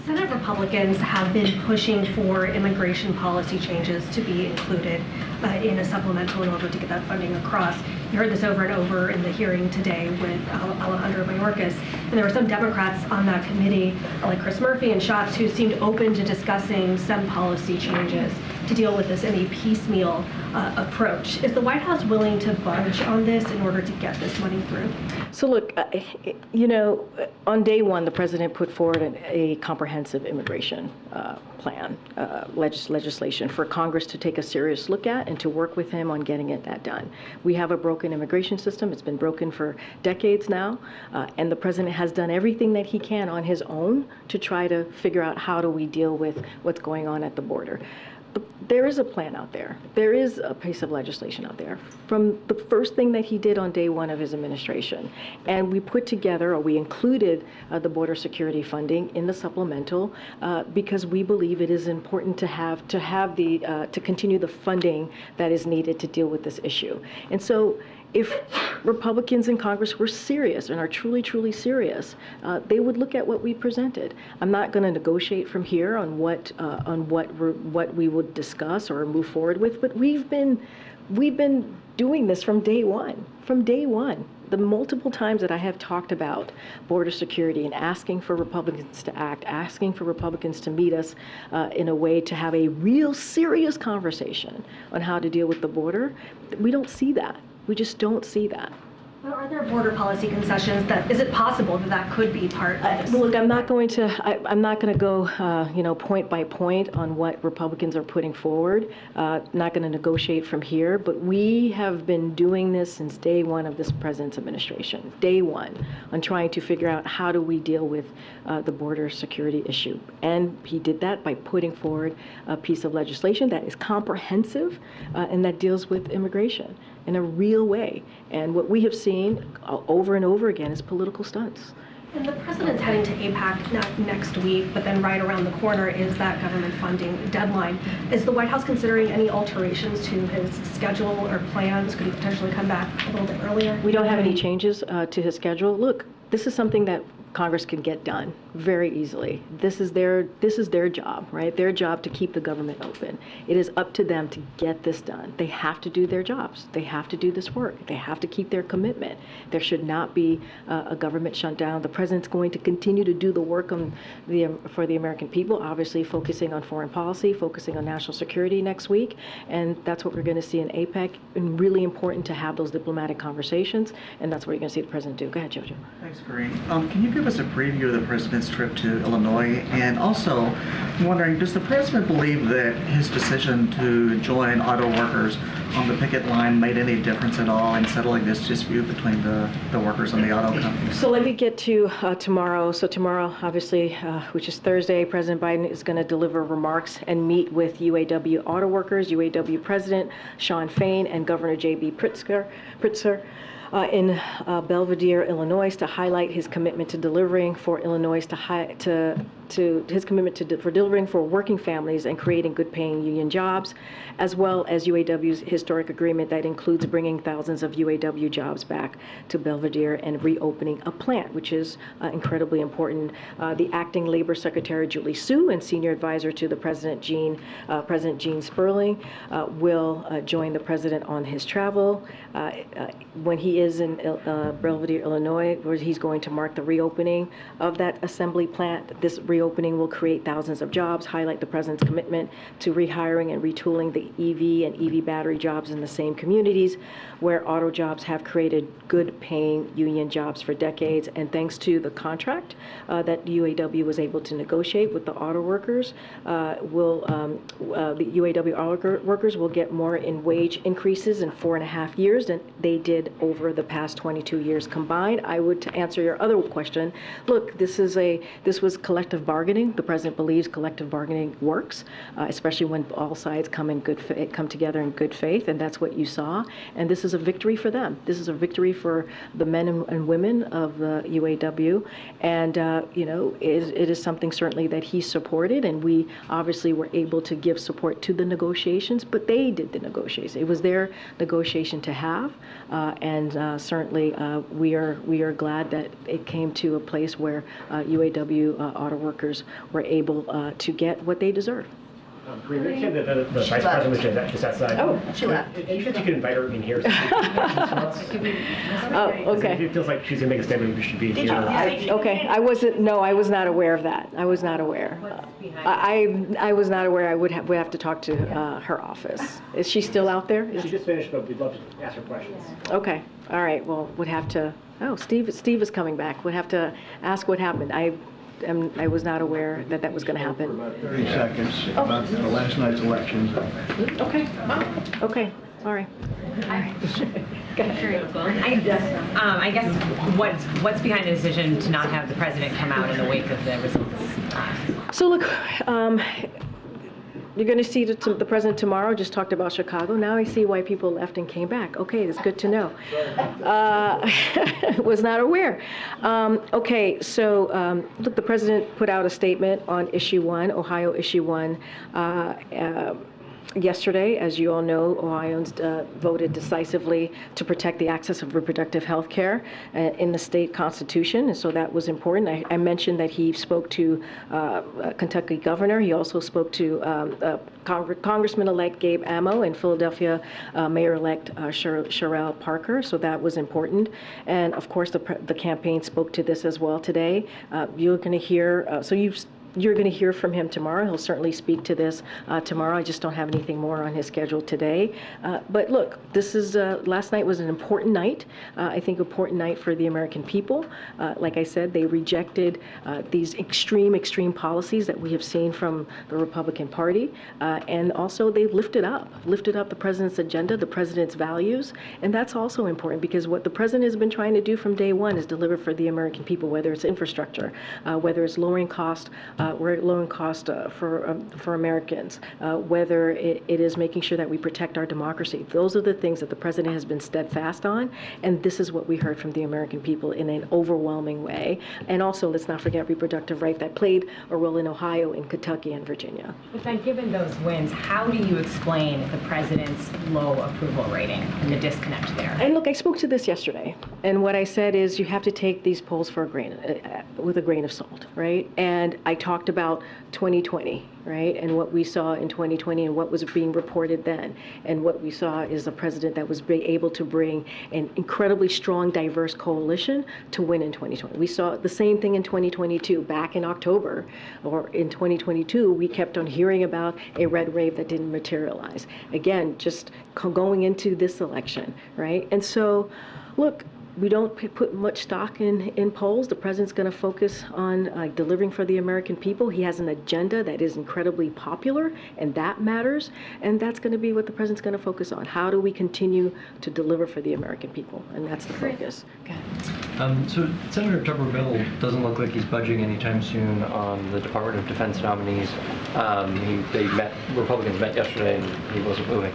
Senate Republicans have been pushing for immigration policy changes to be included in a supplemental in order to get that funding across. You heard this over and over in the hearing today with Alejandro Mayorkas, and there were some Democrats on that committee, like Chris Murphy and Schatz, who seemed open to discussing some policy changes to deal with this in a piecemeal approach. Is the White House willing to budge on this in order to get this money through? So look, you know, on day one, the president put forward a comprehensive immigration plan, legislation for Congress to take a serious look at and to work with him on getting that done. We have a broken immigration system. It's been broken for decades now, and the president has done everything that he can on his own to try to figure out how do we deal with what's going on at the border. There is a plan out there. There is a piece of legislation out there from the first thing that he did on day one of his administration. And we put together, or we included the border security funding in the supplemental because we believe it is important to continue the funding that is needed to deal with this issue. And so if Republicans in Congress were serious and are truly, truly serious, they would look at what we presented. I'm not going to negotiate from here on what we would discuss or move forward with, but we've been doing this from day one. From day one, the multiple times that I have talked about border security and asking for Republicans to act, asking for Republicans to meet us in a way to have a real serious conversation on how to deal with the border, we don't see that. We just don't see that. Well, are there border policy concessions is it possible that could be part of this? Look, I'm not going to go, point by point on what Republicans are putting forward. Not going to negotiate from here, but we have been doing this since day one of this president's administration, day one, on trying to figure out how do we deal with the border security issue. And he did that by putting forward a piece of legislation that is comprehensive and that deals with immigration in a real way. And what we have seen over and over again is political stunts. And the president's heading to APAC next week, but then right around the corner is that government funding deadline. Is the White House considering any alterations to his schedule or plans? Could he potentially come back a little bit earlier? We don't have any changes to his schedule. Look, this is something that Congress can get done very easily. This is their job, right? Their job to keep the government open. It is up to them to get this done. They have to do their jobs. They have to do this work. They have to keep their commitment. There should not be a government shutdown. The president's going to continue to do the work for the American people, obviously focusing on foreign policy, focusing on national security next week, and that's what we're going to see in APEC. And really important to have those diplomatic conversations, and that's what you're going to see the president do. Go ahead, Jojo. Thanks, Karine. Can you give us a preview of the president's trip to Illinois? And also, I'm wondering, does the president believe that his decision to join auto workers on the picket line made any difference at all in settling this dispute between the workers and the auto companies? So let me get to tomorrow. So tomorrow, obviously, which is Thursday, President Biden is going to deliver remarks and meet with UAW auto workers, UAW President Shawn Fain and Governor J.B. Pritzker in Belvidere, Illinois, to highlight his commitment to delivering for Illinois, for delivering for working families and creating good-paying union jobs, as well as UAW's historic agreement that includes bringing thousands of UAW jobs back to Belvidere and reopening a plant, which is incredibly important. The acting Labor Secretary Julie Su and senior advisor to the President Gene Sperling will join the president on his travel. When he is in Belvidere, Illinois, where he's going to mark the reopening of that assembly plant. This reopening will create thousands of jobs, highlight the president's commitment to rehiring and retooling the EV and EV battery jobs in the same communities where auto jobs have created good-paying union jobs for decades. And thanks to the contract that UAW was able to negotiate with the auto workers, the UAW auto workers will get more in wage increases in 4.5 years than they did over the past 22 years combined. I would, to answer your other question, look, this was collective bargaining. The president believes collective bargaining works, especially when all sides come together in good faith, and that's what you saw. And this is a victory for them. This is a victory for the men and women of the UAW, and it is something certainly that he supported, and we obviously were able to give support to the negotiations, but they did the negotiations. It was their negotiation to have, and certainly we are glad that it came to a place where UAW auto workers were able to get what they deserve. The vice president was just outside. Oh, she left. You could invite her in here. Oh, okay. It feels like she's going to make a statement. We should be here. Okay, I was not aware of that. I was not aware. I was not aware. I would have to talk to her office. Is she still out there? She just finished, but we'd love to ask her questions. Okay, all right. Well, would have to. Oh, Steve is coming back. Would have to ask what happened. I was not aware that was going to happen. For about 30 seconds about the last night's elections. Okay. Okay. All right. I guess what's behind the decision to not have the president come out in the wake of the results? So look, you're going to see the president tomorrow. Just talked about Chicago. Now I see why people left and came back. Okay, that's good to know. Was not aware. Okay, so look, the president put out a statement on issue 1, Ohio issue 1. Yesterday, as you all know, Ohioans voted decisively to protect the access of reproductive health care in the state constitution, and so that was important. I mentioned that he spoke to Kentucky governor. He also spoke to Congressman-elect Gabe Amo and Philadelphia Mayor-elect Sherrell Parker, so that was important. And of course, the campaign spoke to this as well today. You're going to hear, you're going to hear from him tomorrow. He'll certainly speak to this tomorrow. I just don't have anything more on his schedule today. But look, this is last night was an important night. I think important night for the American people. Like I said, they rejected these extreme policies that we have seen from the Republican Party, and also they lifted up the president's agenda, the president's values, and that's also important because what the president has been trying to do from day one is deliver for the American people, whether it's infrastructure, whether it's lowering cost. We're lowering cost for Americans, whether it is making sure that we protect our democracy. Those are the things that the president has been steadfast on, and this is what we heard from the American people in an overwhelming way. And also, let's not forget reproductive rights that played a role in Ohio, in Kentucky, and Virginia. But then, given those wins, how do you explain the president's low approval rating and the disconnect there? And look, I spoke to this yesterday, and what I said is you have to take these polls with a grain of salt, right? And I talked about 2020, right? And what we saw in 2020 and what was being reported then. And what we saw is a president that was able to bring an incredibly strong, diverse coalition to win in 2020. We saw the same thing in 2022. Back in October or in 2022, we kept on hearing about a red wave that didn't materialize. Again, just going into this election, right? And so, look, we don't put much stock in polls. The president's going to focus on delivering for the American people. He has an agenda that is incredibly popular, and that matters. And that's going to be what the president's going to focus on. How do we continue to deliver for the American people? And that's the focus. Okay. So Senator Tuberville doesn't look like he's budging anytime soon on the Department of Defense nominees. Republicans met yesterday, and he wasn't moving.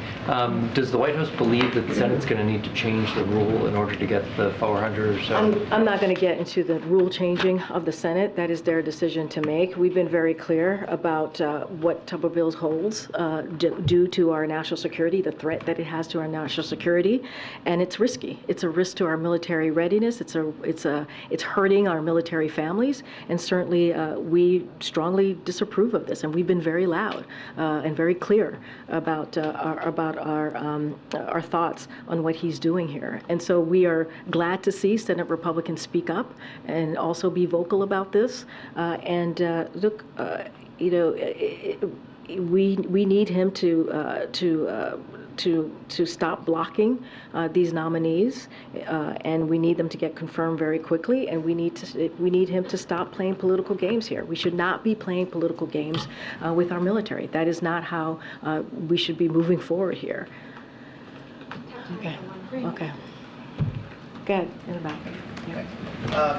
Does the White House believe that the Senate's going to need to change the rule in order to get the 400 or so? I'm not going to get into the rule changing of the Senate. That is their decision to make. We've been very clear about what Tuberville holds due to our national security, the threat that it has to our national security, and it's risky. It's a risk to our military readiness. It's hurting our military families, and certainly we strongly disapprove of this. And we've been very loud and very clear about our thoughts on what he's doing here. And so we are glad to see Senate Republicans speak up and also be vocal about this. Look, we need him to stop blocking these nominees, and we need them to get confirmed very quickly. And we need him to stop playing political games here. We should not be playing political games with our military. That is not how we should be moving forward here. Okay. Okay. Go ahead, in the back.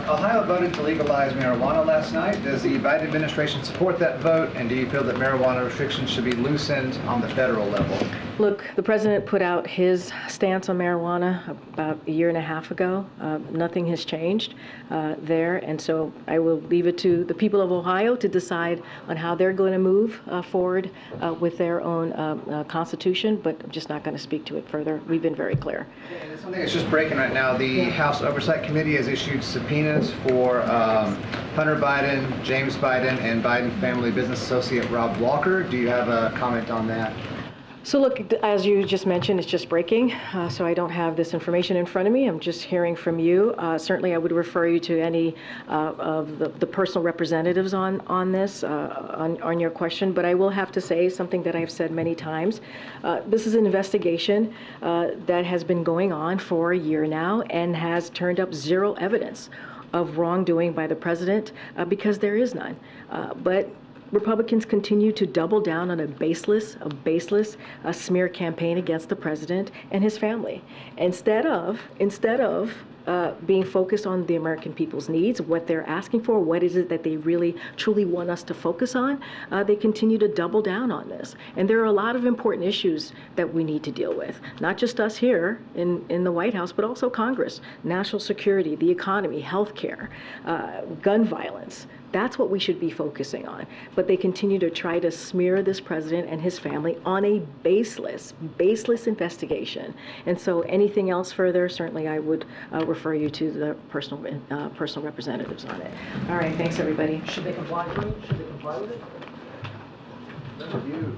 Ohio voted to legalize marijuana last night. Does the Biden administration support that vote, and do you feel that marijuana restrictions should be loosened on the federal level? Look, the president put out his stance on marijuana about a year and a half ago. Nothing has changed there, and so I will leave it to the people of Ohio to decide on how they're going to move forward with their own constitution, but I'm just not going to speak to it further. We've been very clear. And something that's just breaking right now, the House Oversight Committee has issued subpoenas for Hunter Biden, James Biden, and Biden family business associate Rob Walker. Do you have a comment on that? So look, as you just mentioned, it's just breaking, so I don't have this information in front of me. I'm just hearing from you. Certainly, I would refer you to any of the personal representatives on this, on your question. But I will have to say something that I've said many times. This is an investigation that has been going on for a year now and has turned up zero evidence of wrongdoing by the president because there is none. But Republicans continue to double down on a baseless smear campaign against the president and his family. Instead of being focused on the American people's needs, what they're asking for, what is it that they really truly want us to focus on, they continue to double down on this. And there are a lot of important issues that we need to deal with, not just us here in the White House, but also Congress, national security, the economy, healthcare, gun violence. That's what we should be focusing on. But they continue to try to smear this president and his family on a baseless investigation. And so anything else further, certainly I would refer you to the personal representatives on it. All right, thanks everybody. Should they comply with it? Should they comply with it? Review.